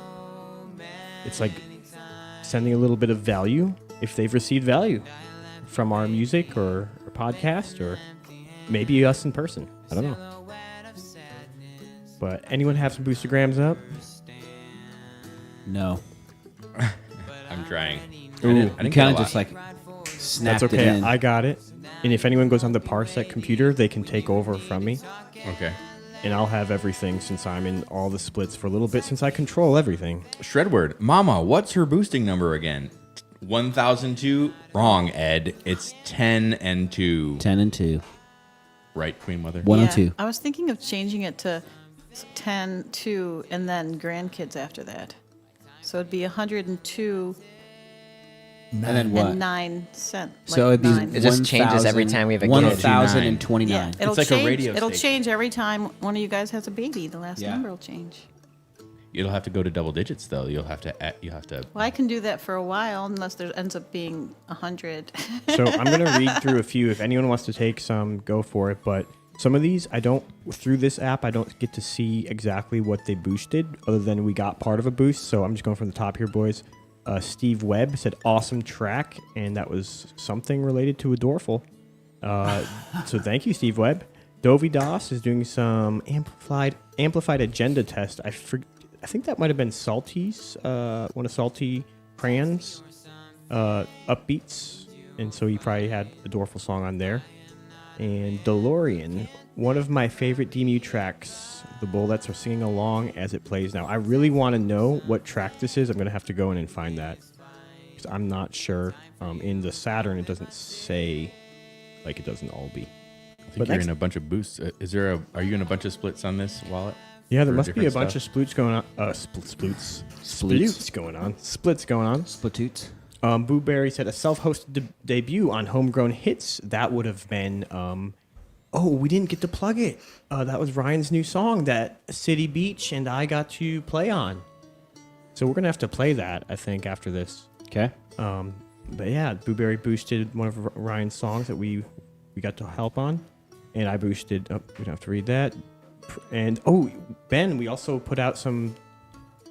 It's like sending a little bit of value if they've received value from our music or podcast or maybe us in person. I don't know. But anyone have some boostergrams up? No. I'm trying. Ooh, I You didn't get kind a of lot. just like snapped That's it okay. in. I got it. And if anyone goes on the Parsec computer, they can take over from me. Okay. And I'll have everything since I'm in all the splits for a little bit since I control everything. Shredword. Mama, what's her boosting number again? 1002? Wrong, Ed. It's 10 and 2. 10 and 2. Right, Queen Mother? 102. I was thinking of changing it to 10, 2, and then grandkids after that. So it'd be 102 And then what? and 9 cents. So it'd be It just changes every time we have a kid. 1,029. Yeah, it'll It's like a change. radio It'll station. change every time one of you guys has a baby. The last Yeah. number will change. It'll have to go to double digits, though. You'll have to. Well, I can do that for a while unless there ends up being 100. So I'm going to read through a few. If anyone wants to take some, go for it. But some of these, through this app, I don't get to see exactly what they boosted other than we got part of a boost. So I'm just going from the top here, boys. Steve Webb said, awesome track. And that was something related to a Doerfel. So thank you, Steve Webb. Dovey Das is doing some amplified agenda test. I think that might have been Salty's, one of Salty Cran's upbeats. And so he probably had a Doerfel song on there. And DeLorean, one of my favorite DMU tracks. The Bullets are singing along as it plays now. I really want to know what track this is. I'm going to have to go in and find that. Because I'm not sure. In the Saturn, it doesn't say like it does in Albee. I think you're in a bunch of boosts. Are you in a bunch of splits on this wallet? Yeah, there for must be a different bunch stuff. of sploots going on. Sploots going on. Splits going on. Splitoots. Boo Berry said a self-hosted debut on Homegrown Hits. That would have been. Oh, we didn't get to plug it. That was Ryan's new song that City Beach and I got to play on. So we're gonna have to play that, I think, after this. Okay. But yeah, Boo Berry boosted one of Ryan's songs that we got to help on, and I boosted. Oh, we don't have to read that. And Ben, we also put out some.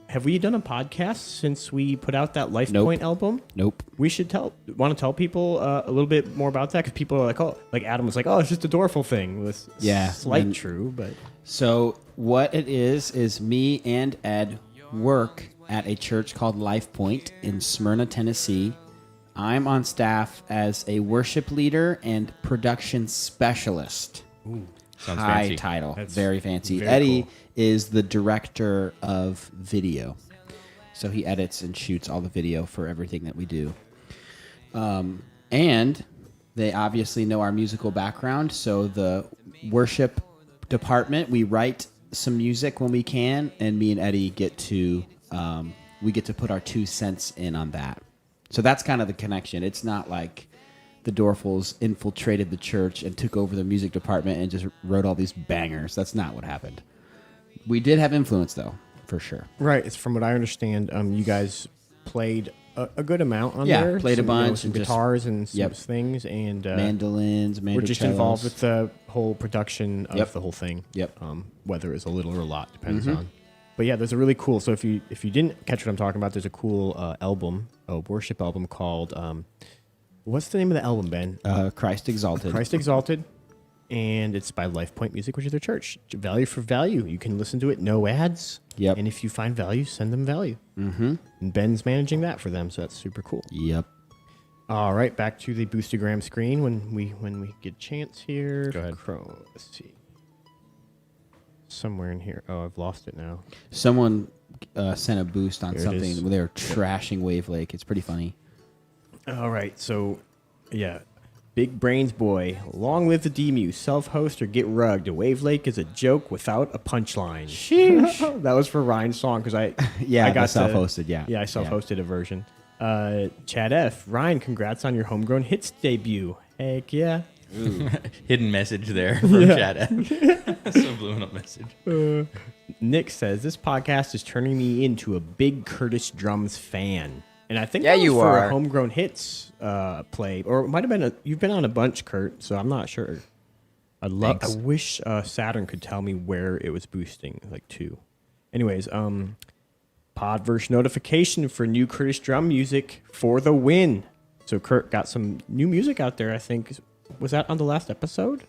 Have we done a podcast since we put out that Life Nope. Point album? Nope. We should want to tell people a little bit more about that because people are like, oh, like Adam was like, oh, it's just a Doerfel thing. With slight true, but So what it is me and Ed work at a church called Life Point in Smyrna, Tennessee. I'm on staff as a worship leader and production specialist. Sounds High fancy. title. That's very fancy. very Eddie cool. is the director of video. So he edits and shoots all the video for everything that we do. And they obviously know our musical background. So the worship department, we write some music when we can, and me and Eddie get to put our 2 cents in on that. So that's kind of the connection. It's not like the Doerfels infiltrated the church and took over the music department and just wrote all these bangers. That's not what happened. We did have influence, though, for sure. right. It's from what I understand. You guys played a good amount on Yeah, there. played a some, bunch some and just- guitars and some Yep. things, and Mandolins, we're just involved with the whole production of Yep. the whole thing. Yep. Whether it's a little or a lot depends on. But yeah, there's a really cool. So if you didn't catch what I'm talking about, there's a cool album, a worship album called. What's the name of the album, Ben? Christ Exalted. Christ Exalted, and it's by Life Point Music, which is their church. Value for value. You can listen to it, no ads. Yep. And if you find value, send them value. Mm-hmm. And Ben's managing that for them, so that's super cool. Yep. All right, back to the Boostagram screen when we get a chance here. Go ahead. Let's see. Somewhere in here. Oh, I've lost it now. Someone sent a boost on There it something is. where they were trashing Wave Lake. It's pretty funny. All right, so yeah, Big Brains Boy, long live the DMU, self-host or get rugged. A Wave Lake is a joke without a punchline. Sheesh. That was for Ryan's song because I Yeah, I got the self-hosted, yeah. I self-hosted a version. Chad F, Ryan, congrats on your Homegrown Hits debut. Heck yeah. Hidden message there from Chad. Subliminal message. Nick says this podcast is turning me into a big Curtis Drums fan. And I think Yeah, that was you for are. a Homegrown Hits play, or it might have been you've been on a bunch, Kurt. So I'm not sure. I Thanks. wish Saturn could tell me where it was boosting, like to. Anyways, Podverse notification for new Curtis drum music for the win. So Kurt got some new music out there. I think was that on the last episode?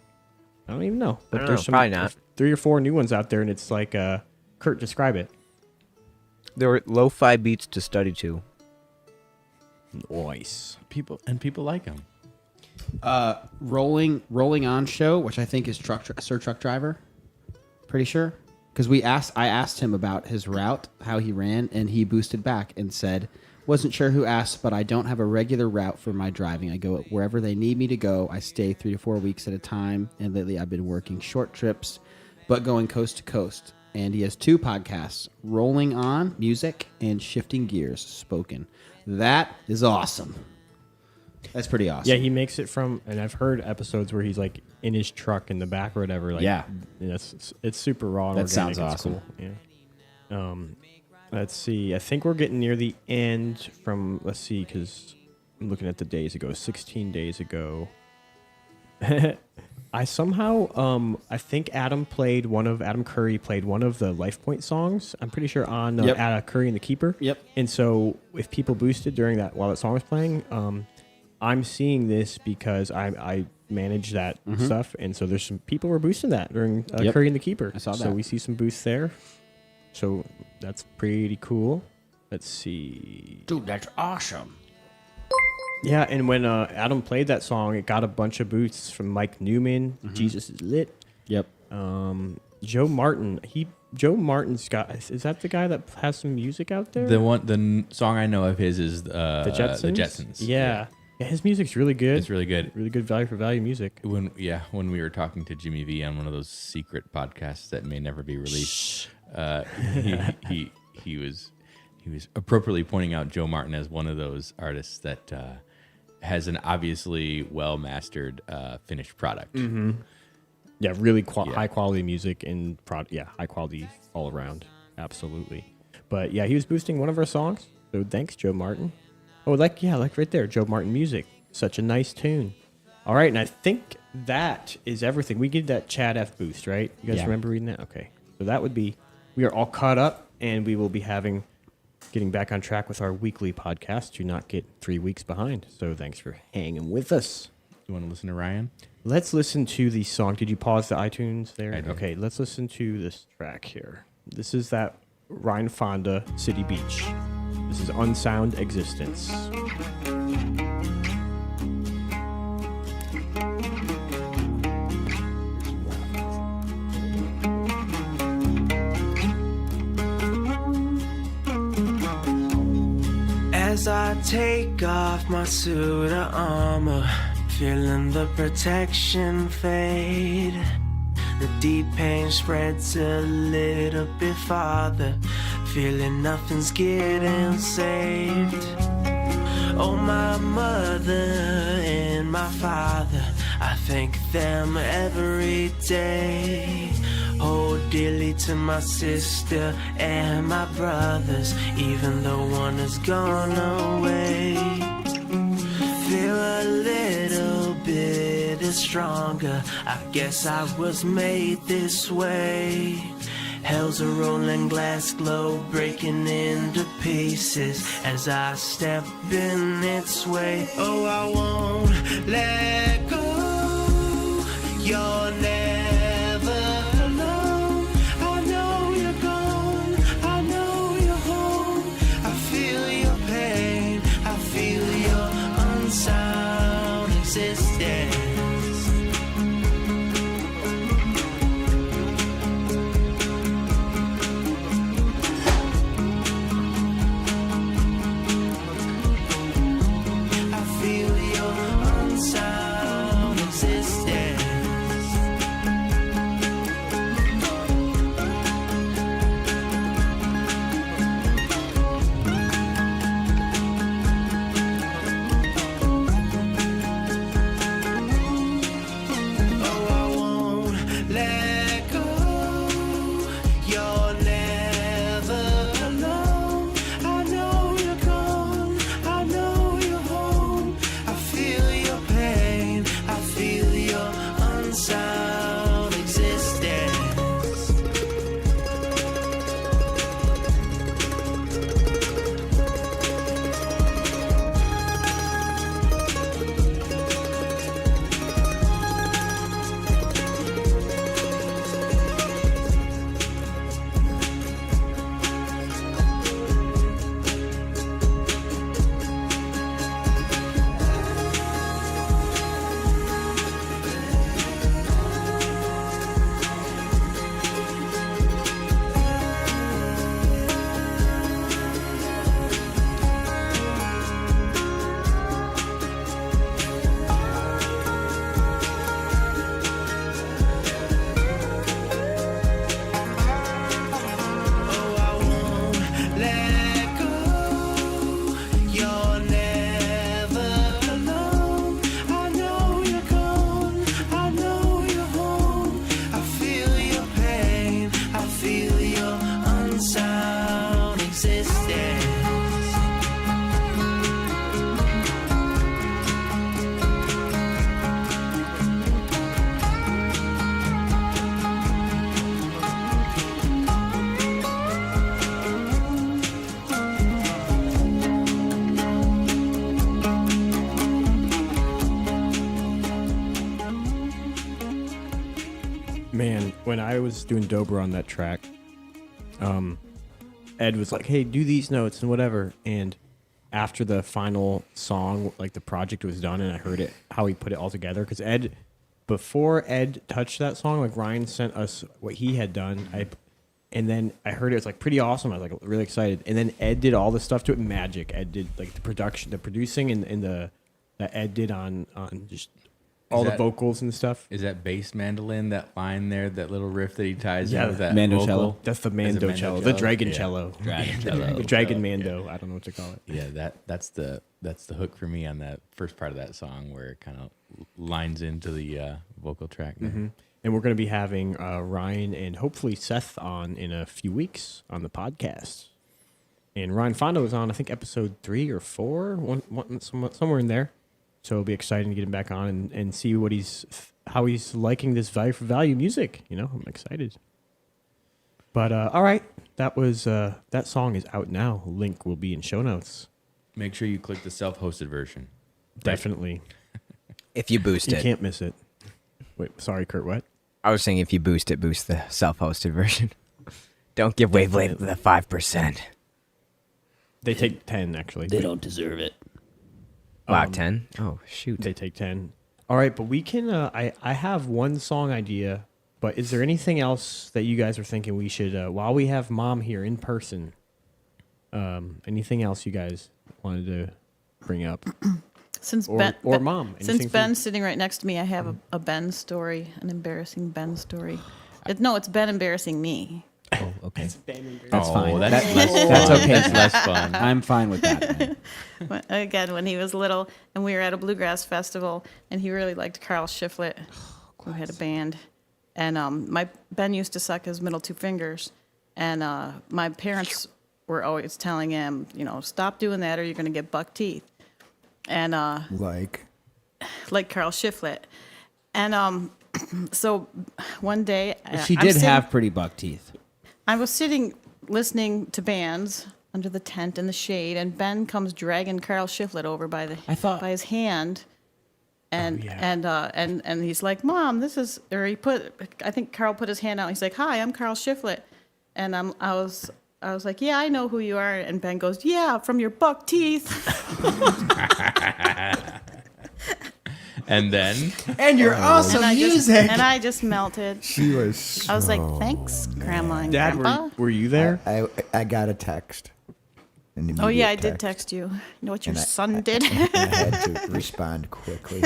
I don't even know. But I don't there's know, some probably not. 3 or 4 new ones out there, and it's like Kurt, describe it. There were lo-fi beats to study to. Nice. People like him. Rolling On show, which I think is Sir Truck Driver. Pretty sure. Because I asked him about his route, how he ran, and he boosted back and said, wasn't sure who asked, but I don't have a regular route for my driving. I go wherever they need me to go. I stay 3 to 4 weeks at a time, and lately I've been working short trips, but going coast to coast. And he has 2 podcasts, Rolling On Music and Shifting Gears Spoken. That is awesome. That's pretty awesome. Yeah, he makes it from, and I've heard episodes where he's like in his truck in the back or whatever. Like, Yeah. it's super raw. And That organic. sounds It's awesome. Cool. Yeah. Let's see. I think we're getting near the end from. Let's see, because I'm looking at the days ago. 16 days ago. I somehow, I think Adam Curry played one of the Life Point songs. I'm pretty sure on Yep. Curry and the Keeper. Yep. And so if people boosted during that while that song was playing, I'm seeing this because I manage that stuff, and so there's some people were boosting that during Yep. Curry and the Keeper. I saw So that. we see some boosts there. So that's pretty cool. Let's see. Dude, that's awesome. Yeah, and when Adam played that song, it got a bunch of boosts from Mike Newman. Jesus is lit. Yep. Joe Martin. Joe Martin's got. Is that the guy that has some music out there? The song I know of his is The Jetsons. The Jetsons. Yeah. Yeah, his music's really good. It's really good. Really good value for value music. When we were talking to Jimmy V on one of those secret podcasts that may never be released, He was appropriately pointing out Joe Martin as one of those artists that has an obviously well mastered finished product. Mm-hmm. Yeah, really high quality music and high quality all around. Absolutely. But yeah, he was boosting one of our songs. So thanks, Joe Martin. Oh, like right there, Joe Martin music. Such a nice tune. All right, and I think that is everything. We did that Chad F boost, right? You guys remember reading that? Okay. So that would be, we are all caught up, and we will be getting back on track with our weekly podcast to not get 3 weeks behind. So thanks for hanging with us. You want to listen to Ryan? Let's listen to the song. Did you pause the iTunes there? I did. Okay, let's listen to this track here. This is that Ryan Fonda, City Beach. This is Unsound Existence. As I take off my suit of armor, feeling the protection fade. The deep pain spreads a little bit farther, feeling nothing's getting saved. Oh, my mother and my father, I thank them every day. Hold dearly to my sister and my brothers, even though one has gone away. Feel a little bit stronger, I guess I was made this way. Hell's a rolling glass globe breaking into pieces as I step in its way. Oh, I won't let go. You're never alone. I know you're gone. I know you're home. I feel your pain. I feel your unsound existence. Man, when I was doing Dobra on that track, Ed was like, hey, do these notes and whatever. And after the final song, like the project was done and I heard it, how he put it all together. Because before Ed touched that song, like Ryan sent us what he had done. And then I heard it was like pretty awesome. I was like really excited. And then Ed did all the stuff to it, magic. Ed did like the producing and that Ed did on just all the vocals and stuff. Is that bass mandolin, that line there, that little riff that he ties in with that Mandocello. vocal? That's the Is it mandocello, the dragon Yeah. cello, Dragon cello. the dragon mando. I don't know what to call it. Yeah, that's the hook for me on that first part of that song where it kind of lines into the vocal track. There. Mm-hmm. And we're going to be having Ryan and hopefully Seth on in a few weeks on the podcast. And Ryan Fonda was on, I think, episode 3 or 4, somewhere in there. So it'll be exciting to get him back on and see what how he's liking this value for value music. You know, I'm excited. But all right, that was that song is out now. Link will be in show notes. Make sure you click the self-hosted version. Definitely. If you boost You it. can't miss it. Wait, sorry, Kurt, what? I was saying if you boost it, boost the self-hosted version. Don't give Wavelength the 5%. They take 10, actually. They don't deserve it. Wow, 10? Oh, shoot. They take 10. All right, but we can... I have one song idea, but is there anything else that you guys are thinking we should... while we have Mom here in person, anything else you guys wanted to bring up? Since Or Mom. Since anything Ben's sitting right next to me, I have a Ben story, an embarrassing Ben story. It's Ben embarrassing me. Oh, okay. That's fine. That's less fun. That's okay. That's less fun. I'm fine with that. Again, when he was little, and we were at a bluegrass festival, and he really liked Carl Shiflett, who had a band. And Ben used to suck his middle 2 fingers, and my parents were always telling him, stop doing that, or you're going to get buck teeth. And Like Carl Shiflett. And so one day, She did have pretty buck teeth. I was sitting listening to bands under the tent in the shade, and Ben comes dragging Carl Shiflett over by his hand, and and he's like, "Mom, this is," or I think Carl put his hand out. And he's like, "Hi, I'm Carl Shiflett," and I was like, "Yeah, I know who you are," and Ben goes, "Yeah, from your buck teeth." And then? And your awesome music. And I just melted. she was. I was like, "Thanks, Grandma and Dad, Grandpa." were you there? I got a text. An Oh yeah, I immediate did text you. You know what your And I- son did? And I had to respond quickly.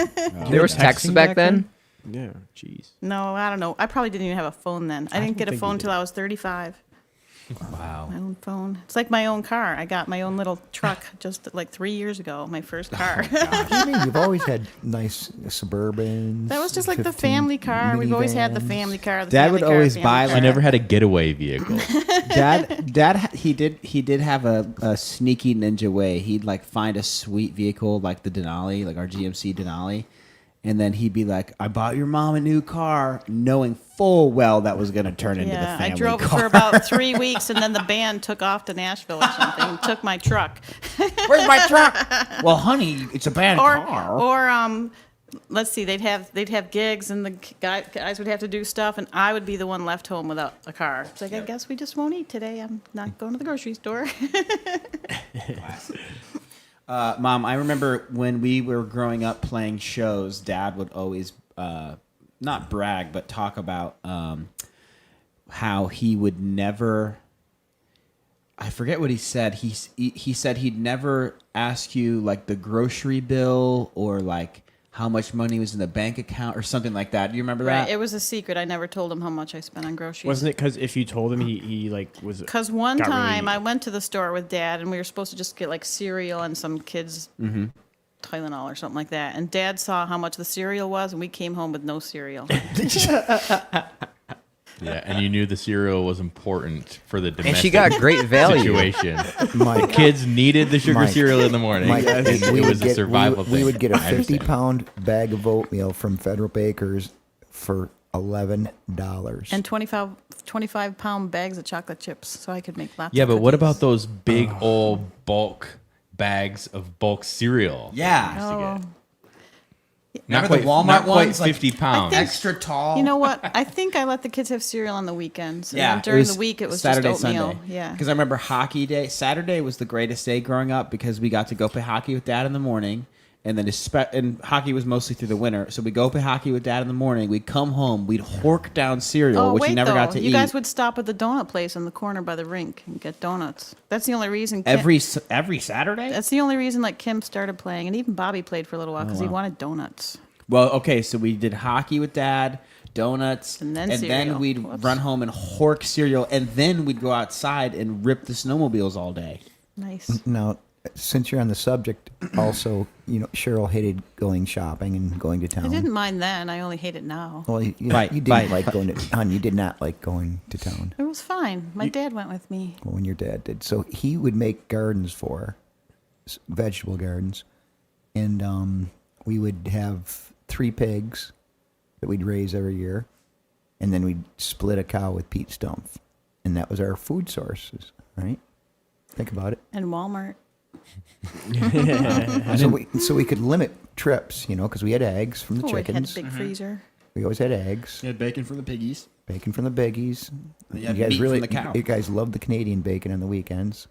There was text back then? Yeah, jeez. No, I don't know. I probably didn't even have a phone then. I didn't get a think phone you till I was 35. Wow. My own phone. It's like my own car. I got my own little truck just like 3 years ago. My first car. What do you mean? You've always had nice Suburbans. That was just like the 15 family car. We've always had the minivans. family car. The Dad family would car, always family buy, car. I never had a getaway vehicle. Dad, he did have a sneaky ninja way. He'd like find a sweet vehicle like the Denali, like our GMC Denali, and then he'd be like, "I bought your mom a new car," knowing full well that was going to turn into the Yeah, family I drove car. for about 3 weeks, and then the band took off to Nashville or something. And took my truck. Where's my truck? Well, honey, it's a bad car. Or let's see, they'd have gigs, and the guys would have to do stuff, and I would be the one left home without a car. It's like, I guess we just won't eat today. I'm not going to the grocery store. Mom, I remember when we were growing up playing shows, Dad would always not brag, but talk about how he would never. I forget what he said. He said he'd never ask you like the grocery bill or like how much money was in the bank account or something like that. Do you remember Right, that? it was a secret. I never told him how much I spent on groceries. Wasn't it because if you told him he like was... Because one got time really- I went to the store with Dad, and we were supposed to just get like cereal and some kids' Tylenol or something like that. And Dad saw how much the cereal was, and we came home with no cereal. Yeah, and you knew the cereal was important for the domestic And she got great value. situation. Mike, The kids needed the sugar Mike, cereal in the morning. Mike, and it we was would a get, survival we thing. would get a I understand. 50-pound bag of oatmeal from Federal Bakers for $11. And 25-pound bags of chocolate chips, so I could make lots Yeah, of but what cookies. about those big old bulk bags of bulk cereal? Yeah. Oh. Not Remember quite, the Walmart not quite ones, like, 50 pounds. Extra tall. You know what? I think I let the kids have cereal on the weekends. And Yeah, then during the week, it was Saturday, just oatmeal. Sunday. Yeah. Because I remember hockey day. Saturday was the greatest day growing up because we got to go play hockey with Dad in the morning, and then and hockey was mostly through the winter. So we go play hockey with Dad in the morning. We'd come home. We'd hork down cereal, Oh, which wait, you never though. got to You eat. guys would stop at the donut place in the corner by the rink and get donuts. That's the only reason. every Saturday. That's the only reason like Kim started playing, and even Bobby played for a little while because he wow. wanted donuts. Well, okay, so we did hockey with Dad, donuts, And then cereal. we'd Whoops. run home and hork cereal, and then we'd go outside and rip the snowmobiles all day. Nice. Now, since you're on the subject, also, Cheryl hated going shopping and going to town. I didn't mind then. I only hate it now. Well, you Bite, didn't bite. like going to town. You did not like going to town. It was fine. My dad went with me. Well, when your dad did. So he would make gardens for us, vegetable gardens. And we would have 3 pigs that we'd raise every year. And then we'd split a cow with Pete Stumpf. And that was our food sources, right? Think about it. And Walmart. So we could limit trips, because we had eggs from the Oh, it had chickens. a big freezer. We always had eggs. You had bacon from the piggies. Bacon from the biggies. You had meat from the cow. You guys loved the Canadian bacon on the weekends.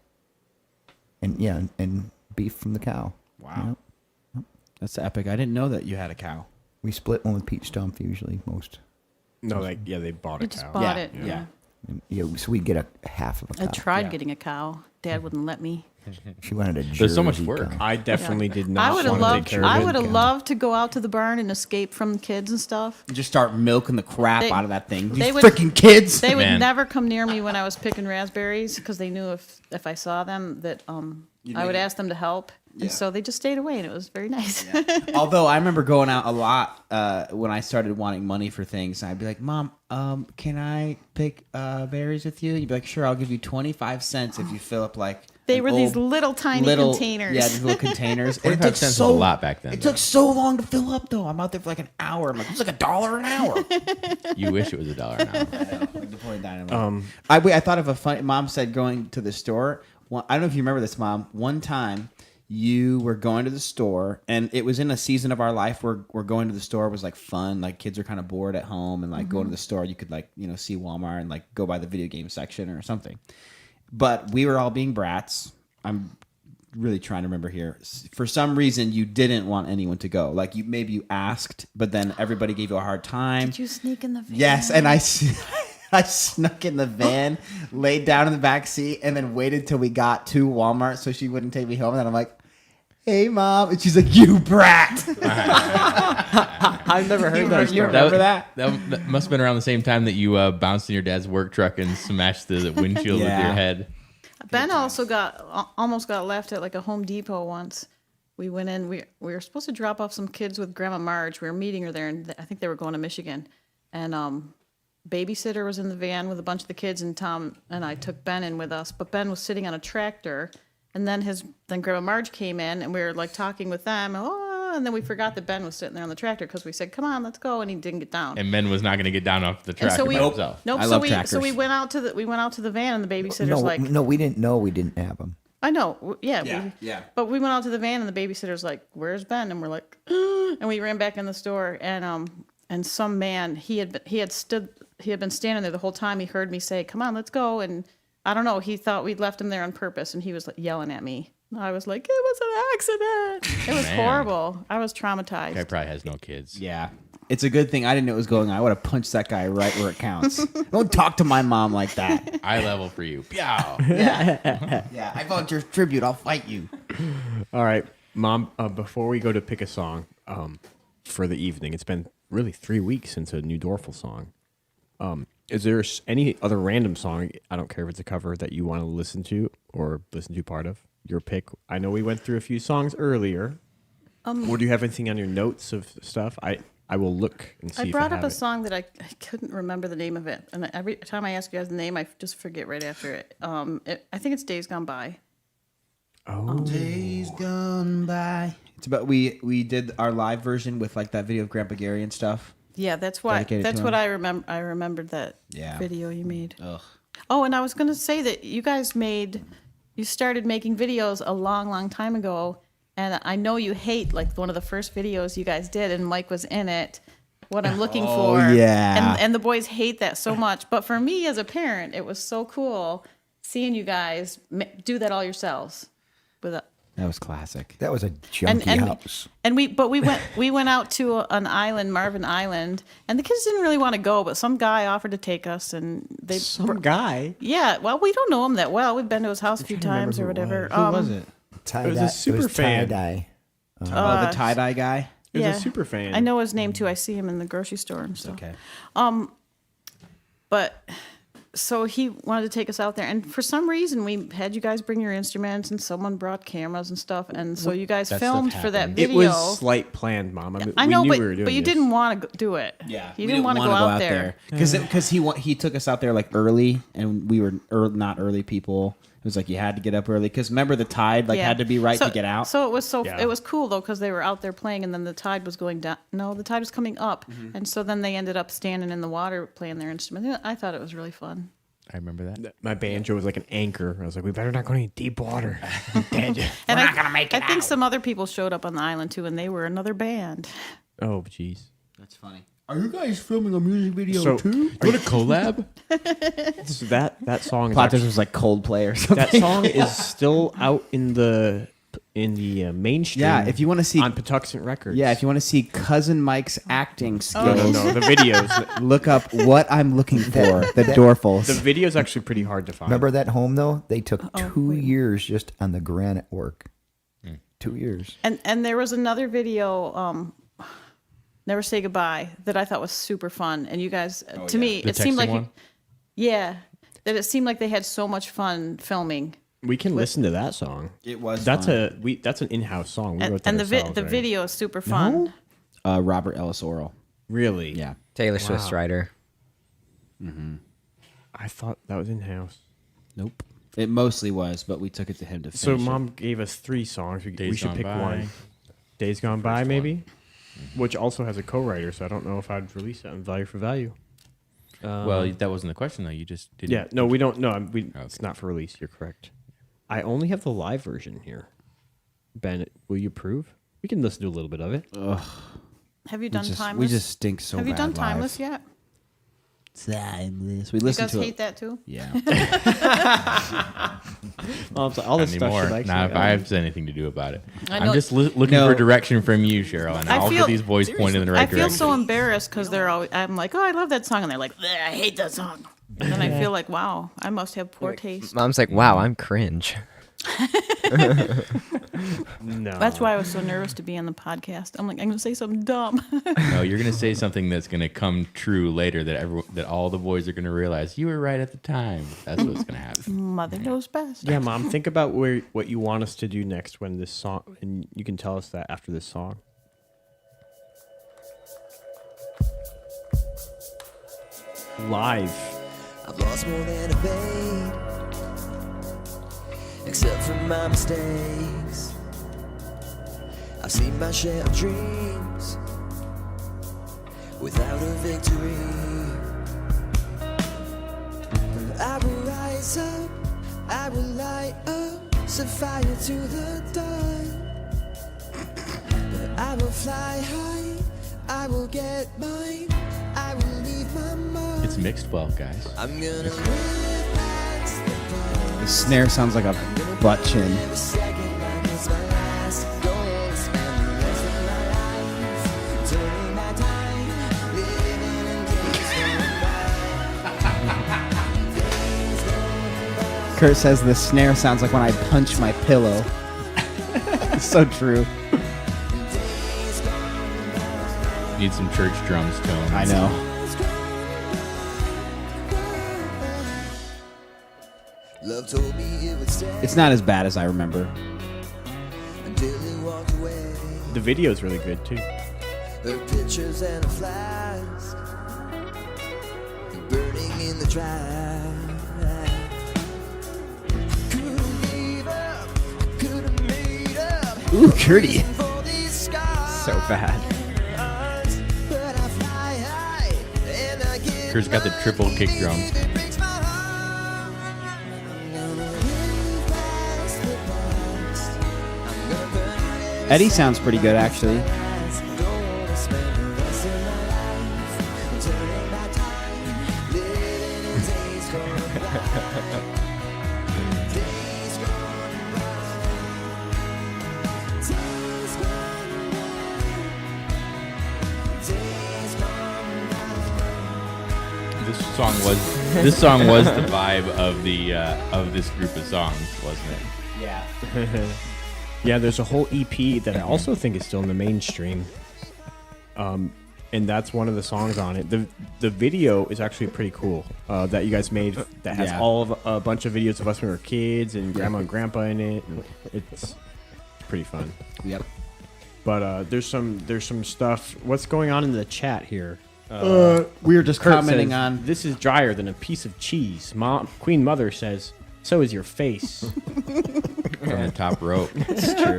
And and beef from the cow. Wow. That's epic. I didn't know that you had a cow. We split one with Pete Stumpf usually most. No, they bought a We just cow. bought Yeah, it. yeah. And, so we'd get a half of a cow. I tried getting a cow. Dad wouldn't let me. She wanted a There's so much Jersey work. cow. I definitely did I not would have want to take loved. care of I it. would have loved to go out to the barn and escape from the kids and stuff. You just start milking the crap They- out of that thing. they These would- freaking kids. They would Man. never come near me when I was picking raspberries because they knew if I saw them that I would ask them to help. And so they just stayed away, and it was very nice. Although I remember going out a lot when I started wanting money for things. I'd be like, Mom, can I pick berries with you? You'd be like, sure, I'll give you 25 cents if you fill up like They an were these old- little tiny little- containers. Yeah, these little containers. And 25 cents was a lot back then, It though. took so long to fill up, though. I'm out there for like an hour. I'm like, it's like $1 an hour. You wish it was $1 an hour. Like Napoleon Dynamite. I thought of a funny. Mom said going to the store. I don't know if you remember this, Mom. One time you were going to the store, and it was in a season of our life where going to the store was like fun. Like kids are kind of bored at home, and like going to the store, you could like see Walmart and like go by the video game section or something. But we were all being brats. I'm really trying to remember here. For some reason, you didn't want anyone to go. Like maybe you asked, but then everybody gave you a hard time. Did you sneak in the van? Yes, and I snuck in the van, laid down in the back seat, and then waited till we got to Walmart so she wouldn't take me home. And then I'm like, "Hey, Mom," and she's like, "You brat." I've never heard that. You remember that? That must have been around the same time that you bounced in your dad's work truck and smashed the windshield with your head. Ben also almost got left at like a Home Depot once. We went in. We were supposed to drop off some kids with Grandma Marge. We were meeting her there, and I think they were going to Michigan. And babysitter was in the van with a bunch of the kids, and Tom and I took Ben in with us. But Ben was sitting on a tractor, and then Grandma Marge came in, and we were like talking with them. And then we forgot that Ben was sitting there on the tractor because we said, "Come on, let's go," and he didn't get down. And Ben was not going to get down off the And tractor so we by himself. nope. I So love we tractors. went out to the van, and the babysitter's No, like, no, we didn't know we didn't have them. I know. Yeah. But we went out to the van, and the babysitter's like, "Where's Ben?" And we're like, and we ran back in the store, and some man he had been standing there the whole time. He heard me say, "Come on, let's go," and I don't know. He thought we'd left him there on purpose, and he was like, yelling at me. I was like, "It was an accident." It was Man. horrible. I was traumatized. Guy probably has no kids. Yeah. It's a good thing I didn't know what was going on. I would have punched that guy right where it counts. Don't talk to my mom like that. Eye level for you. Pow. Yeah, I volunteer tribute. I'll fight you. All right, Mom, before we go to pick a song for the evening, it's been really 3 weeks since a new Doerfel song. Is there any other random song, I don't care if it's a cover, that you want to listen to or listen to part of? Your pick. I know we went through a few songs earlier. Or do you have anything on your notes of stuff? I will look and see I if brought I up have a it. song that I couldn't remember the name of it, and every time I ask you guys the name, I just forget right after it. I think it's "Days Gone By." Oh. Days gone by. It's about we did our live version with like that video of Grandpa Gary and stuff. Yeah, that's why. Dedicated That's to what him? I remember. I remembered that Yeah. video you made. Ugh. Oh, and I was going to say that you guys you started making videos a long, long time ago, and I know you hate like one of the first videos you guys did, and Mike was in it. What I'm looking for. yeah. And the boys hate that so much, but for me as a parent, it was so cool seeing you guys do that all yourselves. With That was classic. That was a junky house. And we went out to an island, Marvin Island, and the kids didn't really want to go, but some guy offered to take us, and they guy? Yeah, well, we don't know him that well. We've been to his house a few times or whatever. Who was it? It was a super fan. Tie-dye. The tie-dye guy? He's Yeah. a super fan. I know his name too. I see him in the grocery store and stuff. Okay. But so he wanted to take us out there, and for some reason we had you guys bring your instruments, and someone brought cameras and stuff, and so you guys That filmed stuff for that happened. video. It was slight planned, Mom. I, mean, I we know, knew but we were doing but you this. didn't want to do it. Yeah, you didn't want to go out there because he took us out there like early, and we were not early people. It was like you had to get up early because remember the tide had to be right to get out. So it was Yeah. it was cool though because they were out there playing, and then the tide was going down. No, the tide was coming up, and so then they ended up standing in the water playing their instruments. I thought it was really fun. I remember that. My banjo was like an anchor. I was like, we better not go any deep water. Dead. And I think some other people showed up on the island too, and they were another band. Oh, jeez. That's funny. Are you guys filming a music video So- too? What a collab! So that song is Plot actually, was like Coldplay or something. that song is still out in the mainstream. Yeah, if you want to see, on Patuxent Records. if you want to see Cousin Mike's acting skills, no, the videos. look up what I'm looking for. The Doerfels. The video's actually pretty hard to find. Remember that home though? They took 2 years just on the granite work. 2 years. And there was another video, Never Say Goodbye, that I thought was super fun. And you guys, to me, The it seemed texting like, one? that it seemed like they had so much fun filming. We can listen to that song. It was That's fun. that's an in-house song. We And, wrote that and the ourselves, the right? video is super fun. Robert Ellis Oral. Really? Yeah. Taylor Swift's Wow. writer. I thought that was in-house. Nope. It mostly was, but we took it to him to finish So it. Mom gave us 3 songs. We Days should Gone pick By. one. Days Gone By, maybe? Which also has a co-writer, so I don't know if I'd release that on Value for Value. Well, that wasn't the question though. You just didn't. Yeah, no, we don't. No, it's Okay. not for release. You're correct. I only have the live version here. Ben, will you approve? We can listen to a little bit of it. Have you done Timeless? We just stink so Have bad you done live. Timeless yet? Timeless. We You listened guys to hate it. that too? Yeah. All Not this stuff anymore. she likes. Now, like, if I have anything to do about it, I know- I'm just looking No. for direction from you, Cheryl, and I all feel- of these boys pointed in the right I feel direction. so embarrassed because they're always. I'm like, oh, I love that song, and they're like, I hate that song. And then I feel like, wow, I must have poor taste. Mom's like, wow, I'm cringe. no. That's why I was so nervous to be on the podcast. I'm like, I'm gonna say something dumb. No, you're gonna say something that's gonna come true later that all the boys are gonna realize you were right at the time. That's what's gonna happen. Mother knows best. Yeah, Mom, think about what you want us to do next when this song, and you can tell us that after this song. Live. I've lost more than a fade, except for my mistakes. I've seen my share of dreams without a victory. But I will rise up, I will light up, set fire to the dawn. But I will fly high, I will get mine, I will leave my mark. It's mixed well, guys. I'm gonna live past the bar. The snare sounds like a butt chin. Every second like it's my last. Don't wanna spend the rest of my life turning back time, living in days gone by. Kurt says the snare sounds like when I punch my pillow. It's so true. Need some church drums tone. I know. Love told me it would stay It's not as bad as I remember. until it walked away. The video's really good too. Her pictures and a flask burning in the trash. Couldn't leave up, could've made up. Ooh, Curdy. For these scars, So bad. but I fly high and I get Kurt's got the triple kick drum. it breaks my heart. I'm gonna live past the past. I'm gonna burn out every Eddie sounds pretty good, actually. don't wanna spend the rest of my life turning back time, living in days gone by. Days gone by. Days gone by. Days gone by. This song was the vibe of the of this group of songs, wasn't it? Yeah. Yeah, there's a whole EP that I also think is still in the mainstream. And that's one of the songs on it. The video is actually pretty cool that you guys made. That has all of a bunch of videos of us when we were kids and grandma and grandpa in it. It's pretty fun. Yep. But there's some stuff. What's going on in the chat here? We were just Kurt commenting says, on. This is drier than a piece of cheese. Queen Mother says, so is your face. From the top rope. It's true.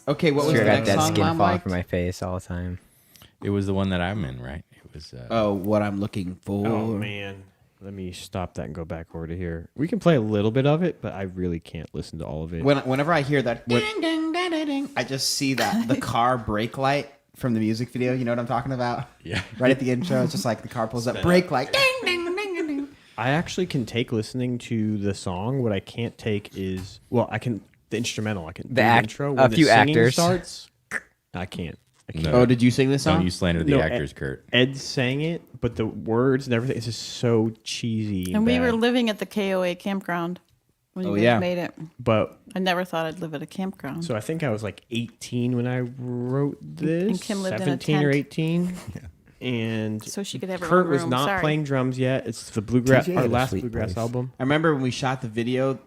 Okay, what was Sure, the I got next that song skin Mom falling liked? from my face all the time. It was the one that I'm in, right? It was. What I'm looking for. Oh man, let me stop that and go back over to here. We can play a little bit of it, but I really can't listen to all of it. Whenever I hear that ding, ding, ding, ding, ding, I just see the car brake light from the music video. You know what I'm talking about? Yeah. Right at the intro, it's just like the car pulls up, brake light, ding, ding, ding, ding, ding. I actually can take listening to the song. What I can't take is I can the instrumental. I can The intro. When a the few singing actors starts. I can't. No. Oh, did you sing this song? Don't you slander the actors, Kurt. Ed sang it, but the words and everything is just so cheesy. And we bad. were living at the KOA campground when you guys made it. But I never thought I'd live at a campground. so I think I was like 18 when I wrote this. And Kim lived in a 17 or tent. 18. And So she could have her Kurt own was room. not Sorry. playing drums yet. It's the bluegrass, TJ our had a last sweet bluegrass voice. album. I remember when we shot the video,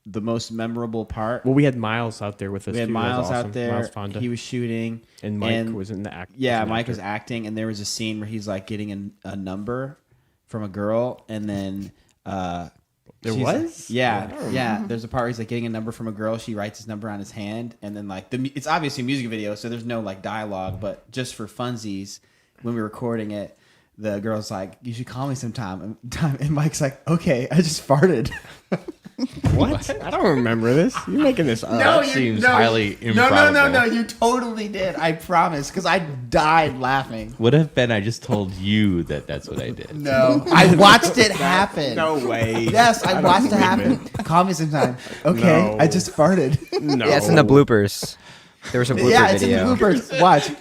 the most memorable part. Well, we had Miles out there with us. We had too. That was Miles awesome. out there. Miles Fonda. He was shooting, and Mike was in the act. Yeah, was an Mike actor. was acting, and there was a scene where he's like getting a number from a girl, and then There she's was? like- yeah. There's a part where he's like getting a number from a girl. She writes his number on his hand, and then like it's obviously a music video, so there's no like dialogue, but just for funsies, when we were recording it, the girl's like, "You should call me sometime." And Mike's like, "Okay, I just farted." What? I don't remember this. You're making this up. That seems highly improbable. No, you totally did. I promise, because I died laughing. What if Ben? I just told you that that's what I did. No, I watched it happen. No way. Yes, I watched it believe happen. Call me sometime. Okay, No. I just farted. No. Yeah, it's in the bloopers. There was a blooper Yeah, it's video. in the bloopers. Watch.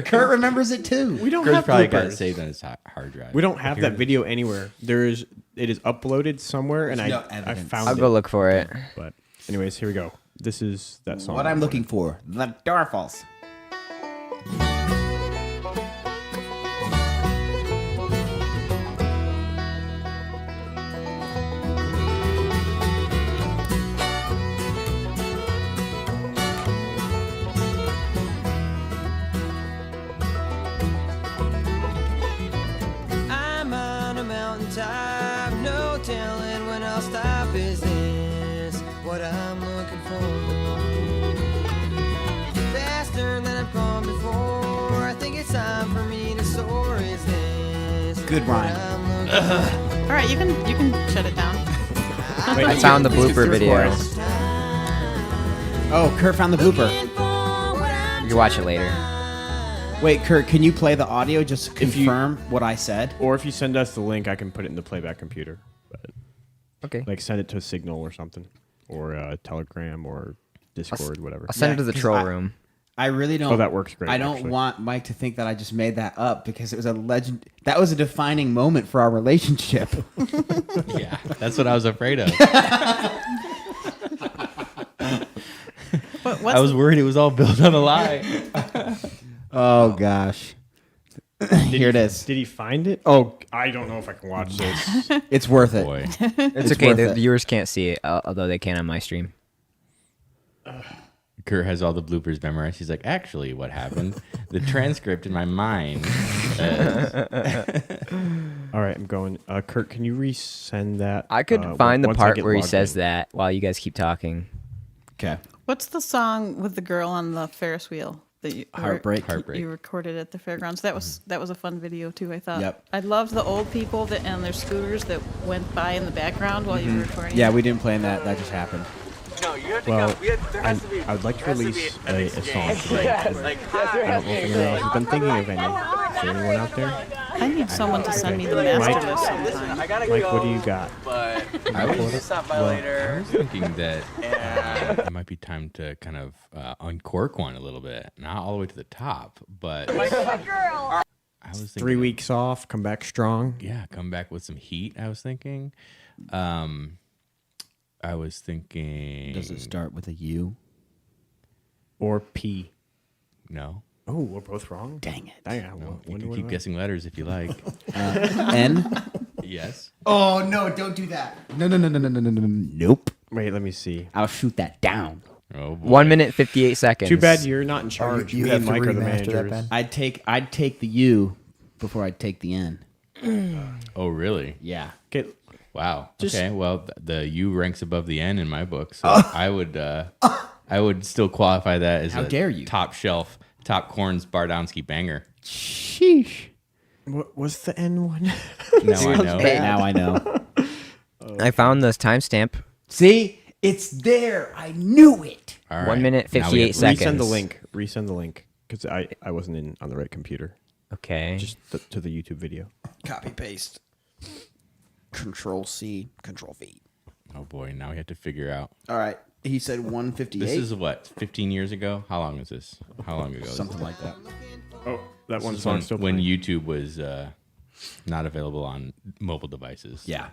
Kurt remembers it too. We don't Kurt's have probably got bloopers. it saved on his hard drive. We don't have Here that it is. video anywhere. It is uploaded somewhere, and There's no I evidence. found I'll it. go look for it. But anyways, here we go. This is that song. What I'm looking for: the Doerfel-Verse. I'm on a mountaintop, no telling when I'll stop. Is this what I'm looking for? Faster than I've gone before. I think it's time for me to soar. Is this Good what rhyme. I'm looking for? All right, you can shut it down. I found the blooper video. Oh, Kurt found the blooper. You can watch it later. Wait, Kurt, can you play the audio just to If you- confirm what I said? Or if you send us the link, I can put it in the playback computer. But Okay. like send it to Signal or something, or Telegram or Discord, whatever. I'll send it to the 'cause troll I- room. I really don't. Oh, that works great, I don't actually. want Mike to think that I just made that up because it was a legend. That was a defining moment for our relationship. Yeah, that's what I was afraid of. What's I was worried it was all built on a lie. Oh gosh. Here it is. Did he find it? Oh, I don't know if I can watch this. It's worth it. Boy, It's okay. worth The it. viewers can't see it, although they can on my stream. Kurt has all the bloopers memorized. He's like, actually, what happened? The transcript in my mind. All right, I'm going. Kurt, can you resend that? I could find the once I part get where he logged says in? that while you guys keep talking. Okay. What's the song with the girl on the Ferris wheel that you Heartbreak. Heartbreak. you recorded at the fairgrounds? That was a fun video too. I thought. Yep. I loved the old people that and their scooters that went by in the background while you were recording. Yeah, we didn't plan that. That just happened. Well, I would like to release a song today. I don't know if anyone else has been thinking of any. Is there anyone out there? I need someone to send me the master Mike? list sometime. Mike, what do you got? I was thinking that it might be time to kind of uncork one a little bit. Not all the way to the top, but I was thinking 3 weeks off, come back strong. Yeah, come back with some heat, I was thinking. I was thinking... Does it start with a U? Or P. No. Oh, we're both wrong. Dang it. Dang it. No, you can keep guessing letters if you like. N. Yes. Oh no! Don't do that. No. Nope. Wait, let me see. I'll shoot that down. Oh boy. 1 minute 58 seconds. Too bad you're not in charge. you Me have and to Mike are the remaster that, managers. Ben? I'd take the U before I'd take the N. Oh really? Yeah. Okay, Wow. Just- Okay. Well, the U ranks above the N in my book, so I would still qualify that as How a dare you. top shelf, top corns Bardowski banger. Sheesh. what was the N one? Now I know. Now I know. I found this timestamp. See? It's there. I knew it. All 1 minute Now we 58 have- seconds. Resend the link. Resend the link because I wasn't in on the right computer. Okay. Just to the YouTube video. Copy paste. Control C, Control V. Oh boy, now we have to figure out. All right. He said 158. This is what 15 years ago. How long is this? How long ago? is something this? like that. Oh, that This one is song when, still when playing. YouTube was not available on mobile devices. Yeah.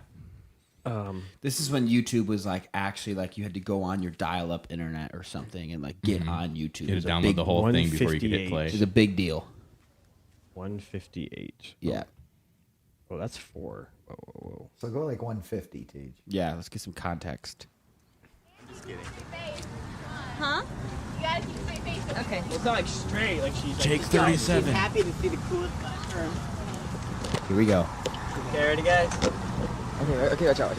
This is when YouTube was like actually like you had to go on your dial-up internet or something and like get on YouTube. You had It was to a download big- the whole thing before you could hit 158. play. It was a big deal. 158. Yeah. Oh, that's 4. Whoa. So go like 150, Tej. Yeah. Let's get some context. Huh? You gotta keep a straight face. Okay. It's not like straight. Like she's Jake 37. Happy to see the coolest classroom. Here we go. Okay, ready, guys? Okay, watch out.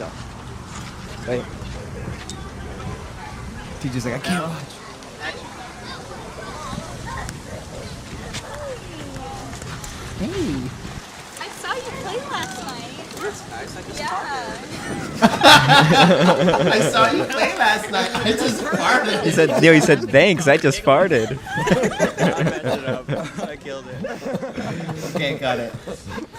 Wait. TJ's like, I can't watch. Hey. I saw you play last night. That's nice. I just I saw you play last night. I just farted. He said, thanks, I just farted. I killed it. Okay, got it.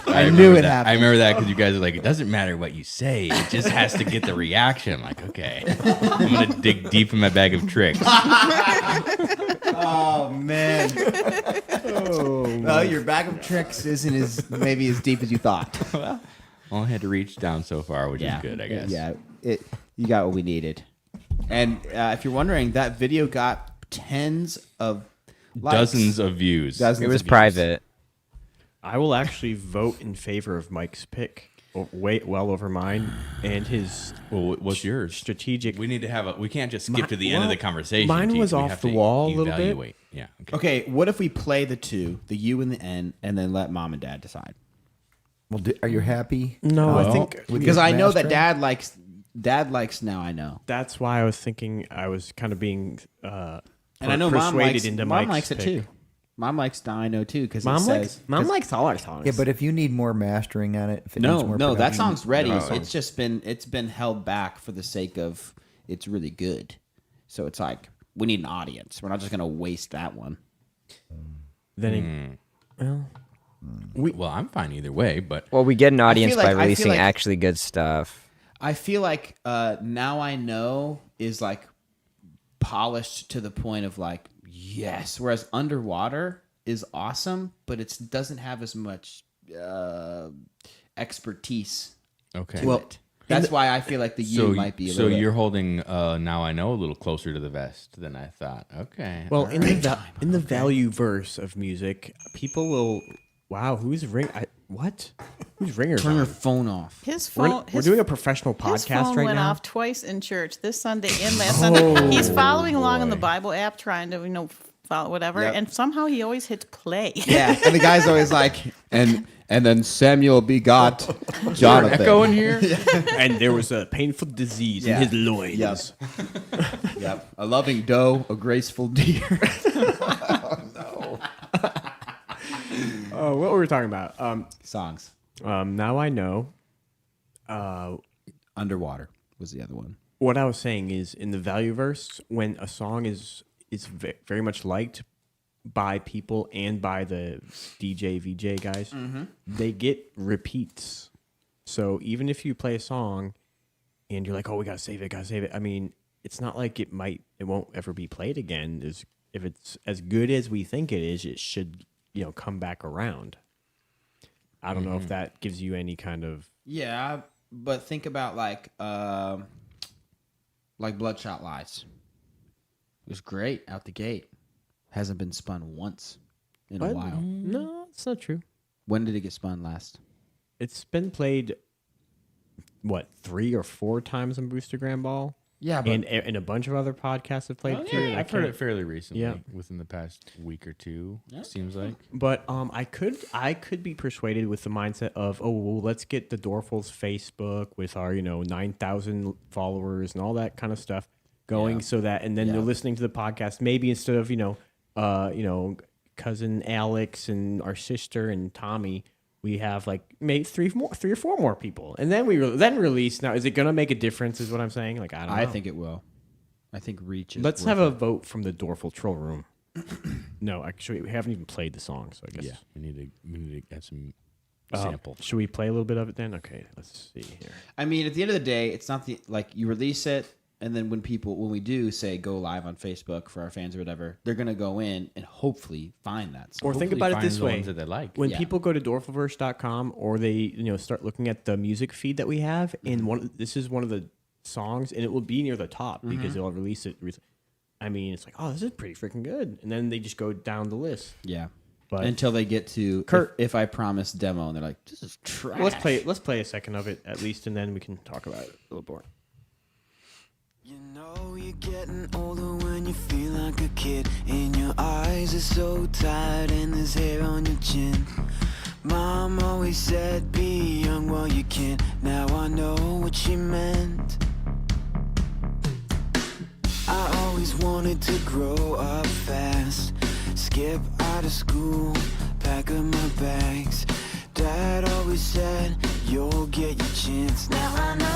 I knew remember it that. happened. I remember that because you guys are like, it doesn't matter what you say, it just has to get the reaction. I'm like, okay, I'm gonna dig deep in my bag of tricks. Oh man. Well, your bag of tricks isn't maybe as deep as you thought. Only had to reach down so far, which is good, I guess. Yeah. You got what we needed. And if you're wondering, that video got tens of likes. Dozens of views. Dozens It was of views. private. I will actually vote in favor of Mike's pick, well over mine, and his Well, what's yours? strategic. We need to have a. We can't just skip to the end of the conversation. mine Teach. was We off have the to wall a little bit. evaluate. Yeah. Okay. Okay, what if we play the two, the U and the N, and then let mom and dad decide? Well, are you happy? No, I think with Because your I know that mastering? dad likes Now I Know. that's why I was thinking I was kind of being And I know mom persuaded likes, into mom Mike's likes it pick. too. Mom likes Now I Know too because Mom it says likes all our songs. Yeah, but if you need more mastering on it, if it needs more no, that production- song's ready. No. It's just been held back for the sake of it's really good. So it's like we need an audience. We're not just gonna waste that one. Then Well, I'm fine either way, but Well, we get an audience like- I by feel releasing like- actually good stuff. I feel like Now I Know is like polished to the point of like yes, whereas Underwater is awesome, but it doesn't have as much expertise okay. to it. That's why I feel like the U might be a so little bit. you're holding Now I Know a little closer to the vest than I thought. Okay. well, all in right. the value verse of music, people will. Wow, who's what? Who's ringers? Turn on? your phone off. His phone. We're doing a professional His podcast phone right went now. off twice in church this Sunday and last Sunday. He's following along on the Bible app, trying to follow whatever, Yep. and somehow he always hits play. Yeah, and the guy's always like, and then Samuel begot Jonathan. Echo in here. And there was a painful disease Yeah. in his loins. Yes. Yep. A loving doe, a graceful deer. Oh, what were we talking about? Songs. Now I know. Underwater was the other one. What I was saying is, in the value verse, when a song is very much liked by people and by the DJ VJ guys, they get repeats. So even if you play a song and you're like, "Oh, we gotta save it," I mean, it's not like it won't ever be played again. If it's as good as we think it is, it should come back around. I don't know if that gives you any kind of. Yeah, but think about like Bloodshot Lies. It was great out the gate. Hasn't been spun once. in a while. No, it's not true. When did it get spun last? It's been played, 3 or 4 times on Booster Grand Ball? Yeah, and a bunch of other podcasts have played it too. Yeah, I've heard it fairly recently. Yeah. Within the past week or two, it seems like. But I could be persuaded with the mindset of, well, let's get the Doerfel-Verse Facebook with our 9,000 followers and all that kind of stuff going, so that, and then they're listening to the podcast. Maybe instead of cousin Alex and our sister and Tommy, we have like maybe 3 or 4 more people, and then we release. Now, is it going to make a difference? Is what I'm saying. Like, I don't know. I think it will. I think reach is. Let's have a vote from the Doerfel troll room. No, actually, we haven't even played the song, so I guess we need to get some sample. Should we play a little bit of it then? Okay, let's see here. I mean, at the end of the day, it's not you release it, and then when we do say go live on Facebook for our fans or whatever, they're gonna go in and hopefully find that song. Or think about it this way: that they like. When people go to Doerfel-Verse.com, or they start looking at the music feed that we have, and this is one of the songs, and it will be near the top because they'll release it. I mean, it's like, oh, this is pretty freaking good, and then they just go down the list. Yeah, but until they get to Kurt, if I Promise demo, and they're like, this is trash. Well, let's play a second of it at least, and then we can talk about it a little more. You know you're getting older when you feel like a kid, and your eyes are so tired and there's hair on your chin. Mom always said be young while you can. Now I know what she meant. I always wanted to grow up fast, skip out of school, pack up my bags. Dad always said you'll get your chance. Now I know.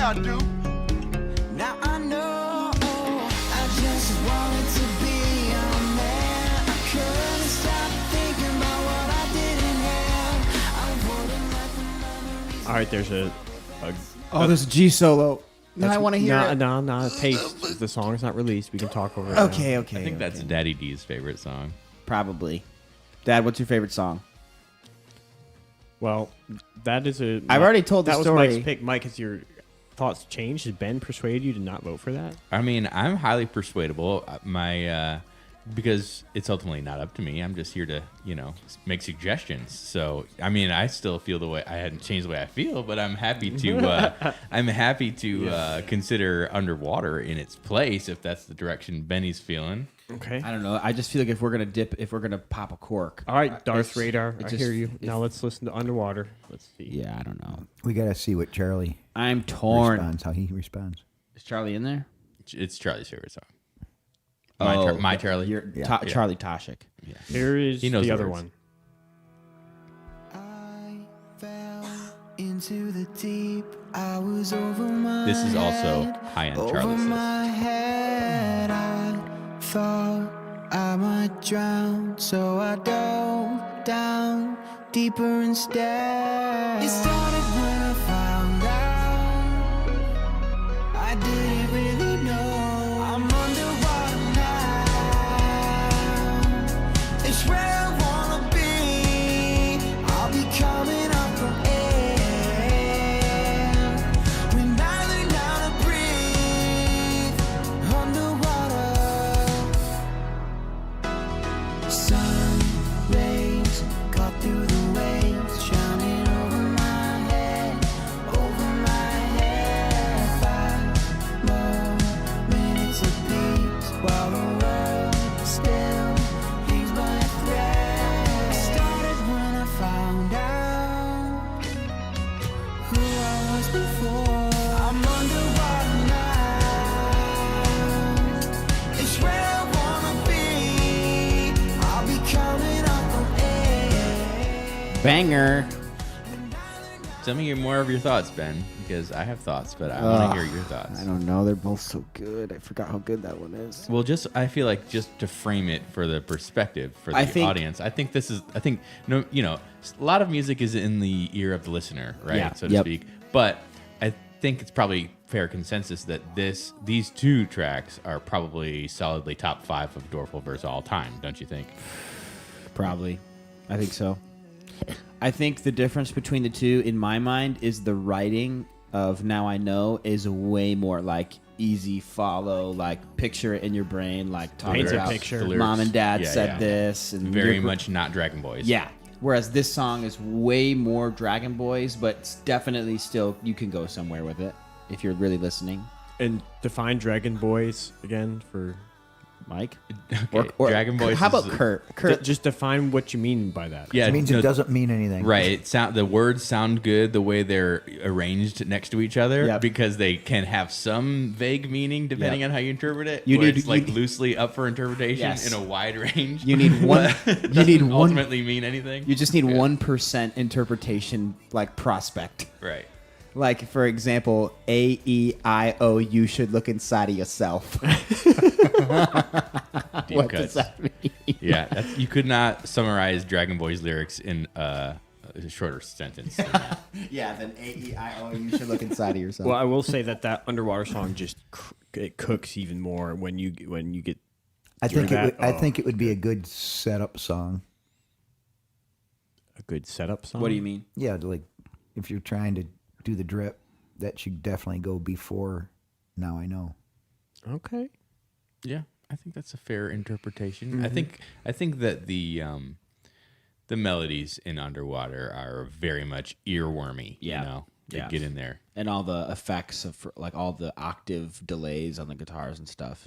I do. Now I know I just wanted to be a man. I couldn't stop thinking about what I didn't have. I wouldn't let the memories. All right, there's there's a G solo. Now I want to hear it. No, taste. The song's not released. We can talk over it. Okay. I think that's Daddy D's favorite song. Probably. Dad, what's your favorite song? Well, that is I've already told the story. story. That was Mike's pick. Mike, has your thoughts changed? Has Ben persuaded you to not vote for that? I mean, I'm highly persuadable. Because it's ultimately not up to me. I'm just here to, make suggestions. So, I mean, I still feel the way I hadn't changed the way I feel, but I'm happy to consider Underwater in its place if that's the direction Benny's feeling. Okay. I don't know. I just feel like if we're gonna pop a cork. All right, Darth Radar. I hear you. Now Now let's listen to Underwater. Let's see. Yeah, I don't know. We got to see what Charlie I'm torn. responds, how he responds. Is Charlie in there? It's Charlie's favorite song. My Charlie. Charlie Toshik. Yeah. Here is He knows the the other words. one. I fell into the deep. I was over my This is also head, high on over Charlie's list. my head. I thought I might drown, so I dove down deeper instead. It started when I found out I didn't really know I'm underwater now. It's where I wanna be. I'll be coming up for air when I learn how to breathe underwater. Sun rays cut through the waves, shining over my head, over my head. 5 Banger. Tell me more of your thoughts, Ben, because I have thoughts, but I want to hear your thoughts. I don't know. They're both so good. I forgot how good that one is. Well, I feel like just to frame it for the perspective for I the think- audience, I think a lot of music is in the ear of the listener, right? Yeah. So to Yep. speak. But I think it's probably fair consensus that these two tracks are probably solidly top 5 of Doerfel-Verse all time, don't you think? Probably. I think so. I think the difference between the two, in my mind, is the writing of Now I Know is way more like easy follow, like picture it in your brain, like talking Paints a about picture. mom and dad Yeah, said yeah. this. And Very your- much not Dragon Boys. Yeah. Whereas this song is way more Dragon Boys, but it's definitely still, you can go somewhere with it if you're really listening. And define Dragon Boys again for Mike? Okay. Dragon Boys. How about is- Kurt? Kurt, just define what you mean by that. Yeah, It means no, it doesn't mean anything. Right. The words sound good the way they're arranged next to each other Yep. because they can have some vague meaning depending Yep. on how you interpret it. You where need- it's like you- loosely up for interpretation Yes. in a wide range. You need one- But it you need doesn't one- ultimately mean anything. you just need 1% interpretation, like prospect. Right. Like, for example, A-E-I-O, you should look inside of yourself. Deep What cuts. does that mean? Yeah, you could not summarize Dragon Boy's lyrics in a shorter sentence. Yeah, then A-E-I-O, you should look inside of yourself. Well, I will say that underwater song just it cooks even more when you get. I through think that. I think it would be a good setup song. A good setup song. What do you mean? Yeah, like if you're trying to do the drip, that should definitely go before Now I Know. Okay. Yeah, I think that's a fair interpretation. Mm-hmm. I think that the melodies in Underwater are very much earwormy. Yeah. You know, they Yeah. get in there. And all the effects of, like, all the octave delays on the guitars and stuff.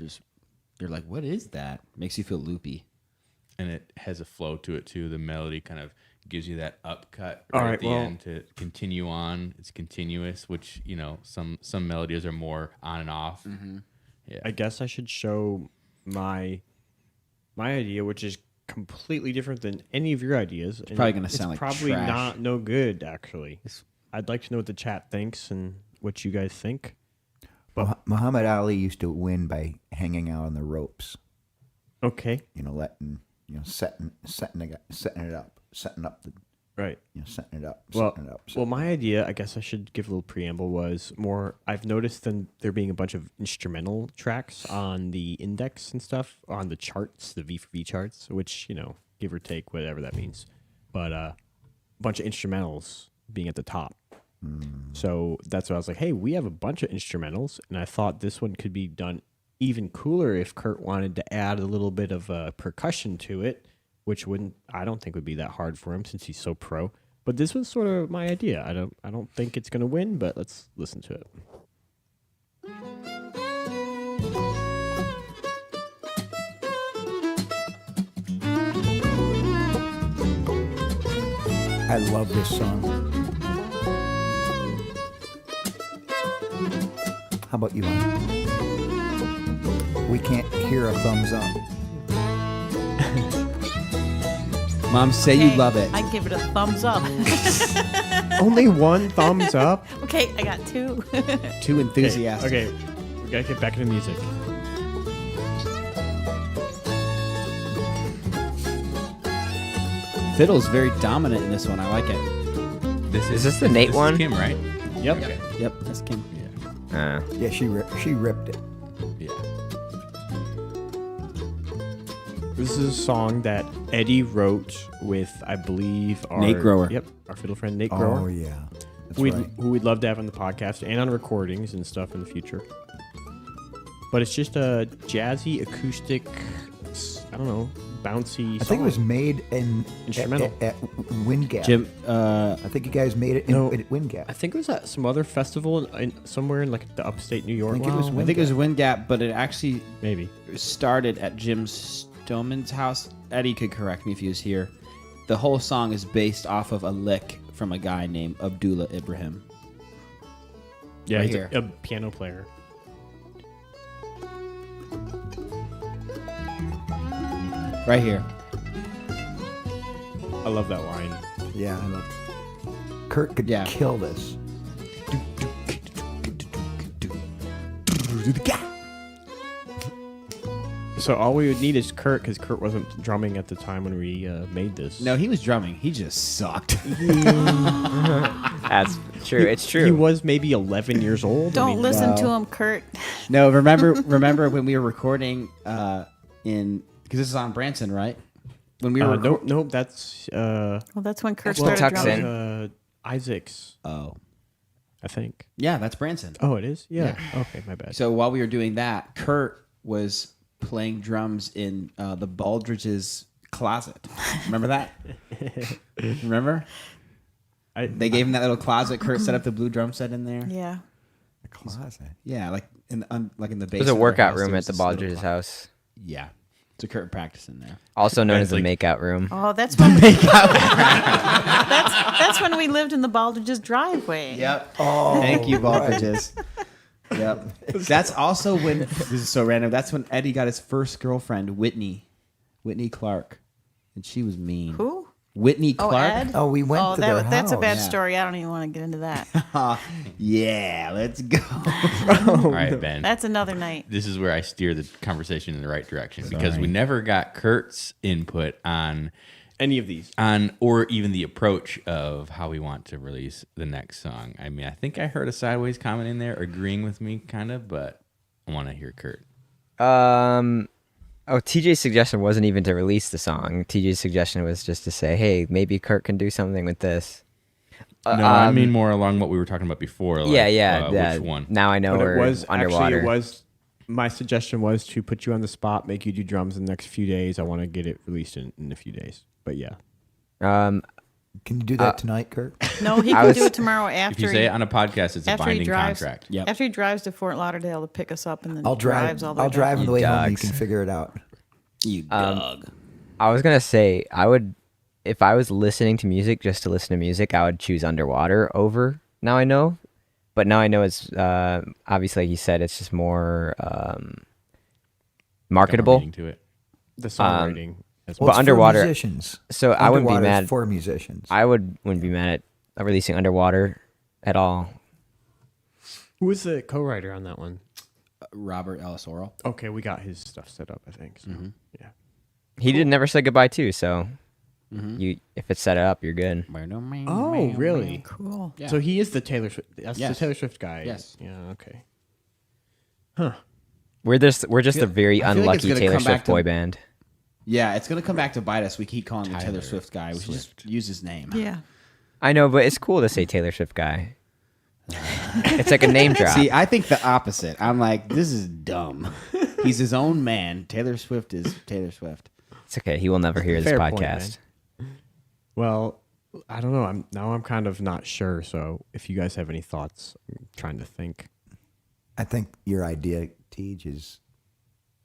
You're like, what is that? Makes you feel loopy. And it has a flow to it too. The melody kind of gives you that upcut All right right, at the well- end to continue on. It's continuous, which some melodies are more on and off. Mm-hmm. Yeah, I guess I should show my idea, which is completely different than any of your ideas. It's probably gonna sound like probably trash. no good actually. I'd like to know what the chat thinks and what you guys think. Muhammad Ali used to win by hanging out on the ropes. Okay. Setting up the Right. setting it up. Well, setting it up. well, my idea, I guess I should give a little preamble, was more. I've noticed there being a bunch of instrumental tracks on the index and stuff on the charts, the V4V charts, which give or take whatever that means, but a bunch of instrumentals being at the top. So that's why I was like, hey, we have a bunch of instrumentals, and I thought this one could be done even cooler if Kurt wanted to add a little bit of percussion to it, which I don't think would be that hard for him since he's so pro. But this was sort of my idea. I don't think it's gonna win, but let's listen to it. I love this song. How about you, Mike? We can't hear a thumbs up. Mom, say you love it. I give it a thumbs up. Only one thumbs up. Okay, I got 2. Too enthusiastic. Okay, we gotta get back into music. Fiddle's very dominant in this one. I like it. Is this the Nate this one? Is Kim, right? Yep. Okay. Yep, that's Kim. Yeah, she ripped it. Yeah. This is a song that Eddie wrote with, I believe, our Nate Grower. Yep, our fiddle friend Nate Oh Grower. yeah, that's Who right. we'd love to have on the podcast and on recordings and stuff in the future. But it's just a jazzy, acoustic, I don't know, bouncy I think it was song. made in Instrumental. at Wind Gap. Jim, I think you guys made it No. at Wind Gap. I think it was at some other festival somewhere in like the upstate New York. I think it was I think it was Wind Gap, but it actually Maybe. started at Jim Stoneman's house. Eddie could correct me if he was here. The whole song is based off of a lick from a guy named Abdullah Ibrahim. Yeah, Right he's here. a piano player. Right here. I love that line. Yeah, I love. Kurt could kill this. So all we would need is Kurt, because Kurt wasn't drumming at the time when we made this. No, he was drumming. He just sucked. That's true. It's true. He was maybe 11 years old. Don't listen to him, Kurt. No, remember when we were recording because this is on Branson, right? When we were Nope, that's Well, that's when Kurt Well, started Tucson. drumming. Isaac's, Oh. I think. Yeah, that's Branson. Oh, it is? Yeah. Okay, my bad. So while we were doing that, Kurt was playing drums in the Baldridge's closet. Remember that? Remember? They gave him that little closet. Kurt set up the blue drum set in there. Yeah. The closet. Yeah, like in the basement. There's a workout room at the Baldridge's house, Yeah, so Kurt practiced in there. also known as the Like- makeout room. Oh, that's when that's when we lived in the Baldridge's driveway. Yep. Oh, Thank you, Baldridge's. Yep. That's also when this is so random. That's when Eddie got his first girlfriend, Whitney Clark, and she was mean. Who? Whitney Oh, Clark. Ed? Oh, we went to their house. That's a bad Yeah. story. I don't even want to get into that. Yeah, let's go. All right, Ben. That's another night. This is where I steer the conversation in the right direction because we never got Kurt's input on Any of these. or even the approach of how we want to release the next song. I mean, I think I heard a sideways comment in there agreeing with me kind of, but I want to hear Kurt. TJ's suggestion wasn't even to release the song. TJ's suggestion was just to say, hey, maybe Kurt can do something with this. No, I mean more along what we were talking about before. Like, yeah. Which one? Now I know But we're it was underwater. Actually, it was my suggestion was to put you on the spot, make you do drums in the next few days. I want to get it released in a few days. But yeah. Can you do that tonight, Kurt? No, he can do it tomorrow If after you say it on a podcast, it's a after he binding drives. contract. Yep. After he drives to Fort Lauderdale to pick us up, and then I'll drive. drives all the way I'll drive on down. the way home. You dogs. can figure it out. You dog. I was going to say, if I was listening to music just to listen to music, I would choose Underwater over Now I Know. But Now I Know is, obviously, like you said, it's just more marketable. Meaning to it. The songwriting. as Well, But it's Underwater- for musicians. So I wouldn't be Underwater is mad. for musicians. I wouldn't be mad at releasing Underwater at all. Who was the co-writer on that one? Robert Ellis Oral. Okay, we got his stuff set up, I think. So, yeah. He did Never Say Goodbye too, so if it's set up, you're good. Oh, really? Cool. Yeah. So he is the Taylor Swift. That's Yes. the Taylor Swift guy. Yes. Yeah. Okay. We're just a very I feel like it's unlucky gonna Taylor come back Swift to- boy band. Yeah, it's gonna come back to bite us. We keep calling him the Taylor Tyler Swift guy. We should just use his name. Yeah. I know, but it's cool to say Taylor Swift guy. It's like a name drop. See, I think the opposite. I'm like, this is dumb. He's his own man. Taylor Swift is Taylor Swift. It's okay. He will never hear this Fair point, podcast. Well, I don't know. I'm kind of not sure. So if you guys have any thoughts, I'm trying to think. I think your idea, Tej, is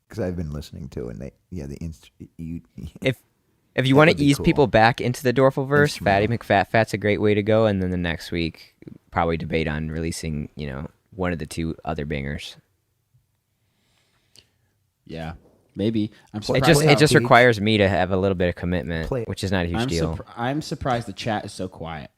because I've been listening to it, and If you That want would to be ease cool. people back into the Doerfel-Verse, Fatty Instrumental. McFat's a great way to go. And then the next week, probably debate on releasing, one of the two other bangers. Yeah, maybe. I'm It surprised. just Tej. requires me to have a little bit of commitment, Play it. which is not a huge deal. I'm surprised the chat is so quiet.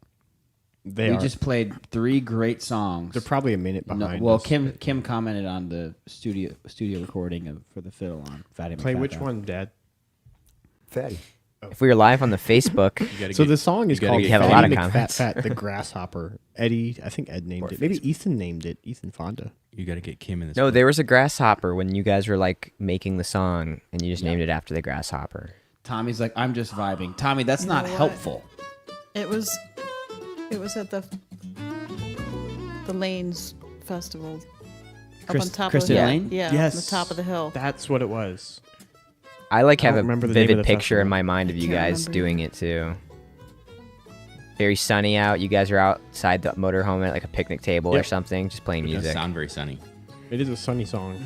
They we are. just played 3 great songs. They're probably a minute No, behind. well, us. Kim commented on the studio recording for the fiddle on Fatty Play McFat which Guy. one, Dad? Fatty. If we were live on the Facebook, So the song is gotta called get- We have a Fatty lot of McFat comments. Fat, the Grasshopper. Eddie, I think Ed named it. Maybe Ethan named it. Ethan Fonda. You got to get Kim in this. no, there was a grasshopper when you guys were like making the song, and you just named it after the grasshopper. Tommy's like, I'm just vibing. Tommy, that's not know what? helpful. It was at the Lanes Festival. Up on top Kristen of the Lane? Yeah, Yes. on the top of the hill. That's what it was. I like I have don't a remember the name of vivid the picture in festival. my mind of you can't guys remember doing it too. Very sunny out. You guys are outside the motorhome at like a picnic table or Yep. something, just playing It does music. sound very sunny. It is a sunny song.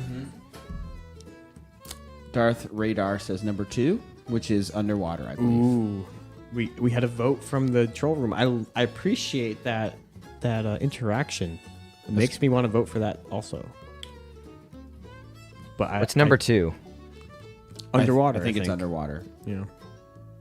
Darth Radar says number 2, which is Underwater, I believe. Ooh, we had a vote from the troll room. I appreciate that interaction. It makes me want to vote for that also. But What's number 2? Underwater. I think it's Underwater. Yeah.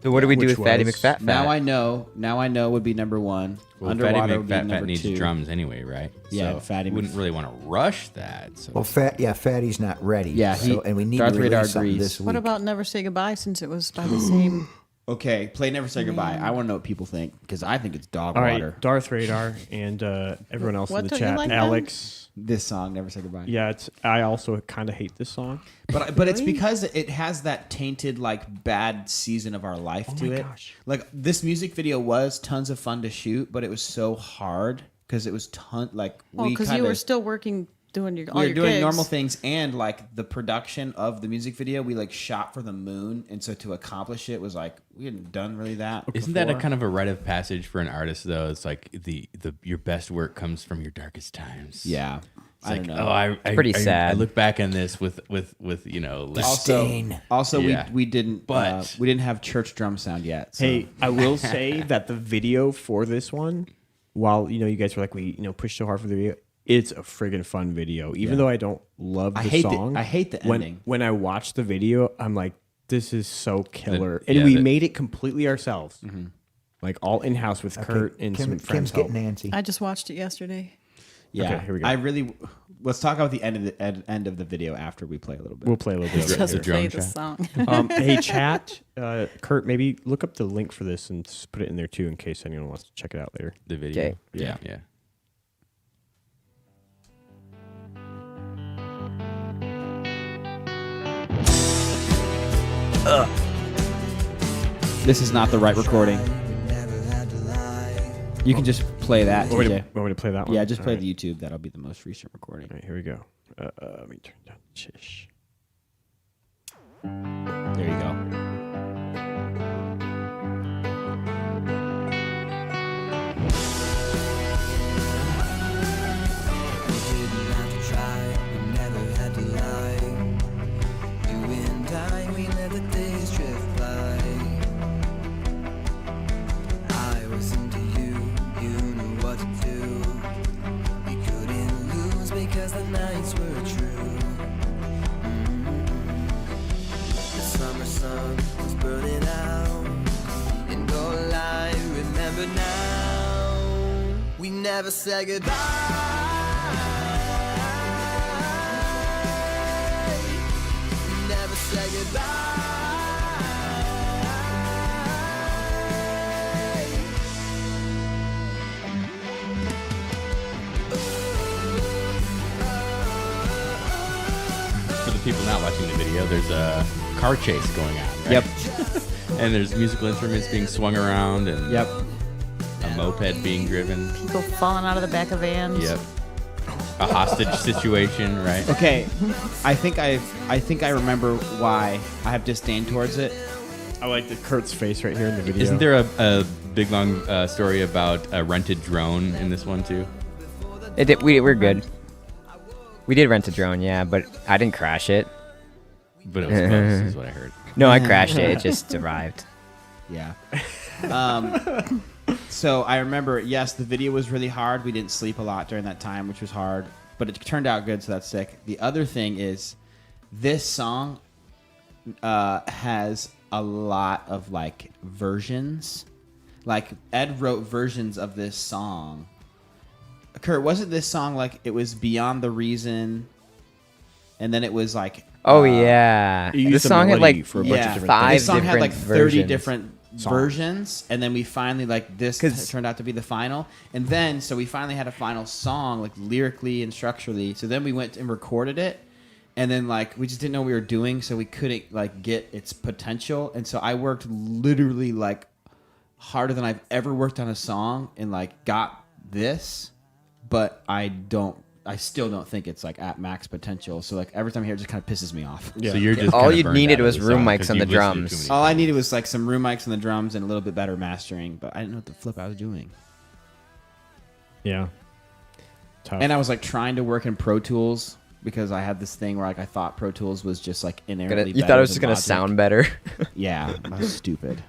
So what do we do Which with Fatty was- McFat Fat? Now I know would be number one. Well, Underwater Fatty would be McFat number Fat needs 2. drums anyway, right? Yeah, so Fatty wouldn't really want to rush that. So Well, Fatty's not ready. Yeah, and we need Darth to Radar release something agrees. this week. What about Never Say Goodbye, since it was by the same? Okay, play Never Say Goodbye. I want to know what people think because I think it's dog All water. right, Darth Radar and everyone else What in the don't you chat. like, Ben? Alex. This song, Never Say Goodbye. Yeah, I also kind of hate this song. But it's because it has that tainted like bad season of our life to my it. gosh. Like this music video was tons of fun to shoot, but it was so hard because it was Oh, because you were still working, doing all we your were doing gigs. normal things, and like the production of the music video, we like shot for the moon, and so to accomplish it was like we hadn't done really that. isn't that a before. kind of a rite of passage for an artist though? It's like the your best work comes from your darkest times. Yeah, It's I like, don't know. oh, pretty I sad. look back on this with you know, less Also, Yeah. we didn't But- we didn't have church drum sound yet. So. Hey, I will say that the video for this one, while you guys were like we pushed so hard for the video, it's a friggin' fun video. Even though I don't love the song, I hate the ending. When I watch the video, I'm like, this is so killer, The- yeah, and we the- made it completely ourselves, like all in house with Kurt and some friends. Kim's getting antsy. I just watched it yesterday. Yeah, Okay, here we go. I really let's talk about the end of the video after we play a little bit. We'll play a little bit. of it Just here. play drum the chat. song. Hey, chat, Kurt, maybe look up the link for this and just put it in there too, in case anyone wants to check it out later. the video. Okay. Yeah, yeah. This is not the right recording. You can just play that. Want me TJ. to play that one? Yeah, just play All right. the YouTube. That'll be the most recent recording. All right, here we go. Let me turn down the shish. There you go. Never say goodbye. Never say For the people not watching the video, there's a car chase going on. Right? Yep. And there's musical instruments being swung around and Yep. a moped being driven. People falling out of the back of vans. Yep. A hostage situation, right? Okay. I think I remember why I have disdain towards it. I like the Kurt's face right here in the video. Isn't there a big long story about a rented drone in this one too? We're good. We did rent a drone, yeah, but I didn't crash it. But it was close, is what I heard. No, I crashed it. It just arrived. Yeah. So I remember, yes, the video was really hard. We didn't sleep a lot during that time, which was hard, but it turned out good, so that's sick. The other thing is, this song has a lot of like versions. Like Ed wrote versions of this song. Kurt, wasn't this song like it was Beyond the Reason, and then it was like Oh yeah, You used this the song had melody like for a bunch of different five this song different had like 30 versions. different versions, and then we finally like this turned out to be the final, and then so we finally had a final song like lyrically and structurally. So then we went and recorded it, and then like we just didn't know what we were doing, so we couldn't like get its potential, and so I worked literally like harder than I've ever worked on a song, and like got this, but I still don't think it's like at max potential. So like every time I hear it, just kind of pisses me off. Yeah. So you're just All kinda you burned needed out of was the room song mics 'cause on the you've listened to drums. too many All I needed was like some room mics on the drums and a little bit better mastering, but I didn't know what the flip I was doing. Yeah. Tough. And I was like trying to work in Pro Tools because I had this thing where like I thought Pro Tools was just like inherently You thought better it was than just gonna Logic. sound better. Yeah, I was stupid.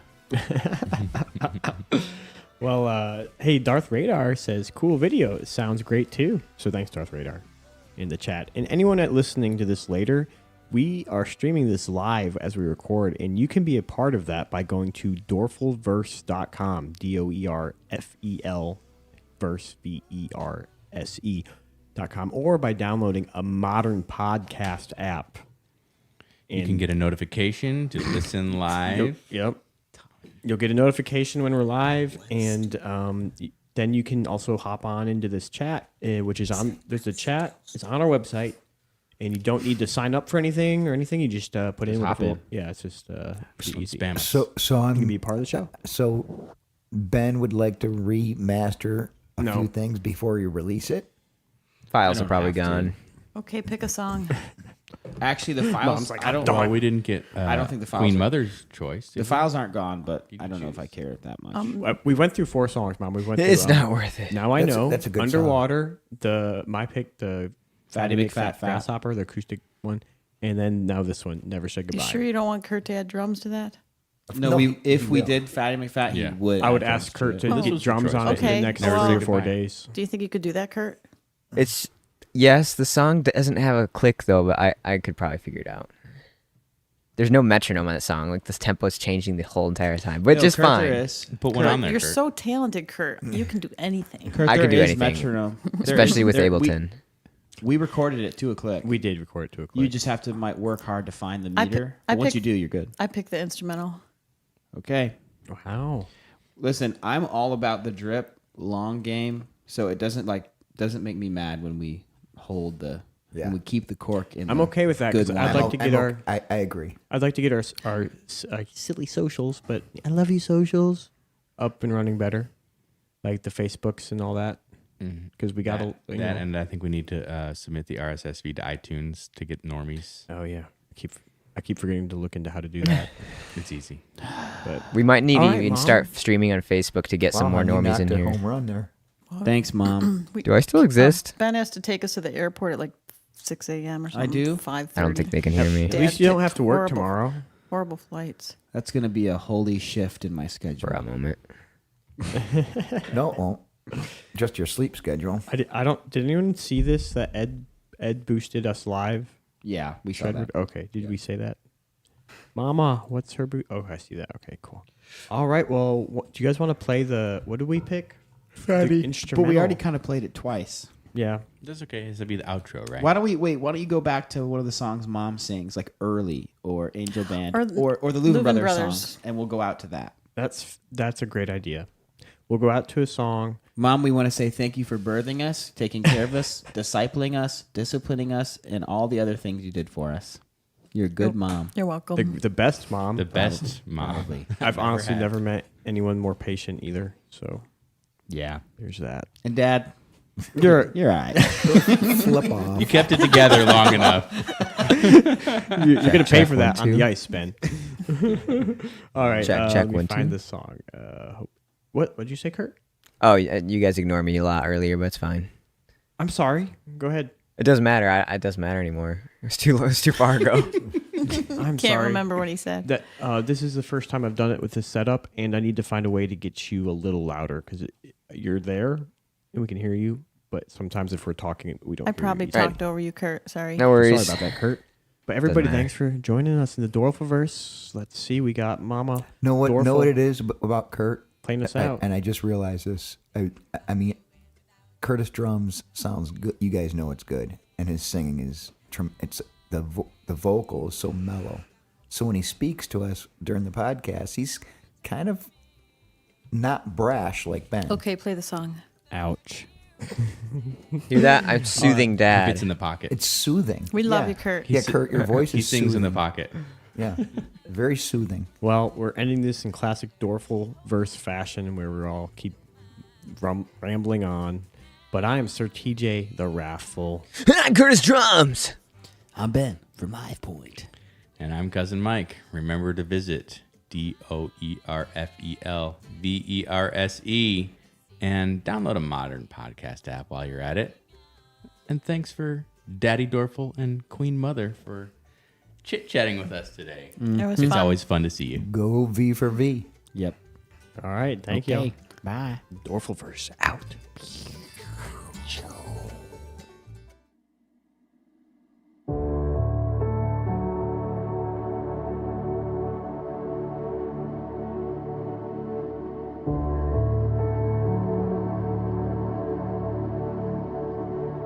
Well, hey, Darth Radar says, cool video. It sounds great too. So thanks, Darth Radar, in the chat. And anyone that listening to this later, we are streaming this live as we record, and you can be a part of that by going to Doerfel-Verse.com, Doerfel verse Verse.com, or by downloading a modern podcast app. You can get a notification to listen live. Yep. You'll get a notification when we're live, and then you can also hop on into this chat, which is on. There's a chat. It's on our website, and you don't need to sign up for anything or anything. You just put in. hop in. Yeah, it's just easy. Spam. So You can I'm be a part of the show. so Ben would like to remaster a No. few things before you release it. Files I are don't probably have to. gone. Okay, pick a song. Actually, the files. like, I don't. Well, we didn't get. I don't think the files Queen are- Mother's choice. The did we? files aren't gone, but You I can don't know if I choose. care that much. We went through 4 songs, Mom. We went. It's through, not worth it. Now I That's a- know. that's a good song. Underwater. My pick, the Fatty Big McFat Fat. Grasshopper, the acoustic one, and then now this one. Never Say You Goodbye. sure you don't want Kurt to add drums to that? No, No, if he we will. did Fatty McFat, Yeah. he would. I would add ask Kurt drums to it. This get was the drums choice. on it in Okay, the next well- 3 or 4 Goodbye. days. Do you think you could do that, Kurt? It's yes, the song doesn't have a click though, but I could probably figure it out. There's no metronome on that song. Like this tempo is changing the whole entire time, which No, is Kurt, fine. there is. Put one on there. You're Kurt. so talented, Kurt. You can do anything. Kurt, I could there do is anything, metronome. There Especially is- with there- Ableton. We recorded it to a click. We did record it to a click. You just have to might work hard to find the I meter. I But once pick- you do, you're good. I picked the instrumental. Okay. Wow. Listen, I'm all about the drip long game, so it doesn't make me mad when we hold the Yeah. when we keep the cork in. I'm the okay with that good because I'd wine. like to get our I agree. I'd like to get our silly socials, but I love you socials up and running better, like the Facebooks and all that, because we got that, and I think we need to submit the RSS feed to iTunes to get normies. Oh yeah, I keep forgetting to look into how to do that. It's easy. But We might need All to right, even Mom. start streaming on Facebook to get some more Wow, you normies in knocked a here. home run there. Thanks, Mom. Do I still exist? Ben has to take us to the airport at like 6 a.m. or something. do? 5:30. I don't think they can hear me. at Dad least you don't picked have to work horrible- tomorrow. Horrible flights. That's gonna be a holy shift in my schedule. For a moment. No, it won't. Just your sleep schedule. I don't. Did anyone see this? That Ed boosted us live. Yeah, we saw Shredwood? that. Okay, did we say that? Mama, what's her boot? Oh, I see that. Okay, cool. All right. Well, do you guys want to play the? What did we pick? The But instrumental. we already kind of played it twice. Yeah. That's okay. This will be the outro, right? Why don't you go back to one of the songs Mom sings, like Early or Angel Band Or or the Louvin Louvin Brothers Brothers. songs, and we'll go out to that. That's a great idea. We'll go out to a song. Mom, we want to say thank you for birthing us, taking care of us, discipling us, disciplining us, and all the other things you did for us. You're a good mom. You're welcome. The best mom. The best mom. Probably. I've honestly had. never met anyone more patient either. So Yeah. there's that. And Dad, You're you're all right. Flip off. You kept it together long enough. you're gonna pay check, for that 1, on the 2. ice, Ben. All right. Check, let me 1, find 2. the song. What'd you say, Kurt? Oh, you guys ignored me a lot earlier, but it's fine. I'm sorry. Go ahead. It doesn't matter. It doesn't matter anymore. It's too low. It's too far ago. I'm Can't sorry. remember what he said. That this is the first time I've done it with this setup, and I need to find a way to get you a little louder because you're there and we can hear you. But sometimes if we're talking, we don't. I hear probably you. talked over you, Kurt. Sorry. No worries. Sorry about that, Kurt. But everybody, matter. thanks for joining us in the Doerfel-Verse. Let's see, we got Mama. Know what Doerfel it is about Kurt? playing us I- out. and I just realized this. I mean, Curtis drums sounds good. You guys know it's good, and his singing is it's the vocal is so mellow. So when he speaks to us during the podcast, he's kind of not brash like Ben. Okay, play the song. Ouch. Hear that? I'm soothing Dad. It's in the pocket. It's soothing. We love Yeah. you, Kurt. Yeah, Kurt, your voice He is sings soothing. in the pocket. Yeah, very soothing. Well, we're ending this in classic Doerfel-Verse fashion where we're all keep rambling on. But I am Sir TJ the Wrathful. Curtis drums. I'm Ben from Hive Point. And I'm Cousin Mike. Remember to visit DoerfelVerse and download a modern podcast app while you're at it. And thanks for Daddy Doerfel and Queen Mother for chit-chatting with us today. It was It's fun. always fun to see you. Go V for V. Yep. All right, thank Okay. you. Bye. Doerfel-Verse out.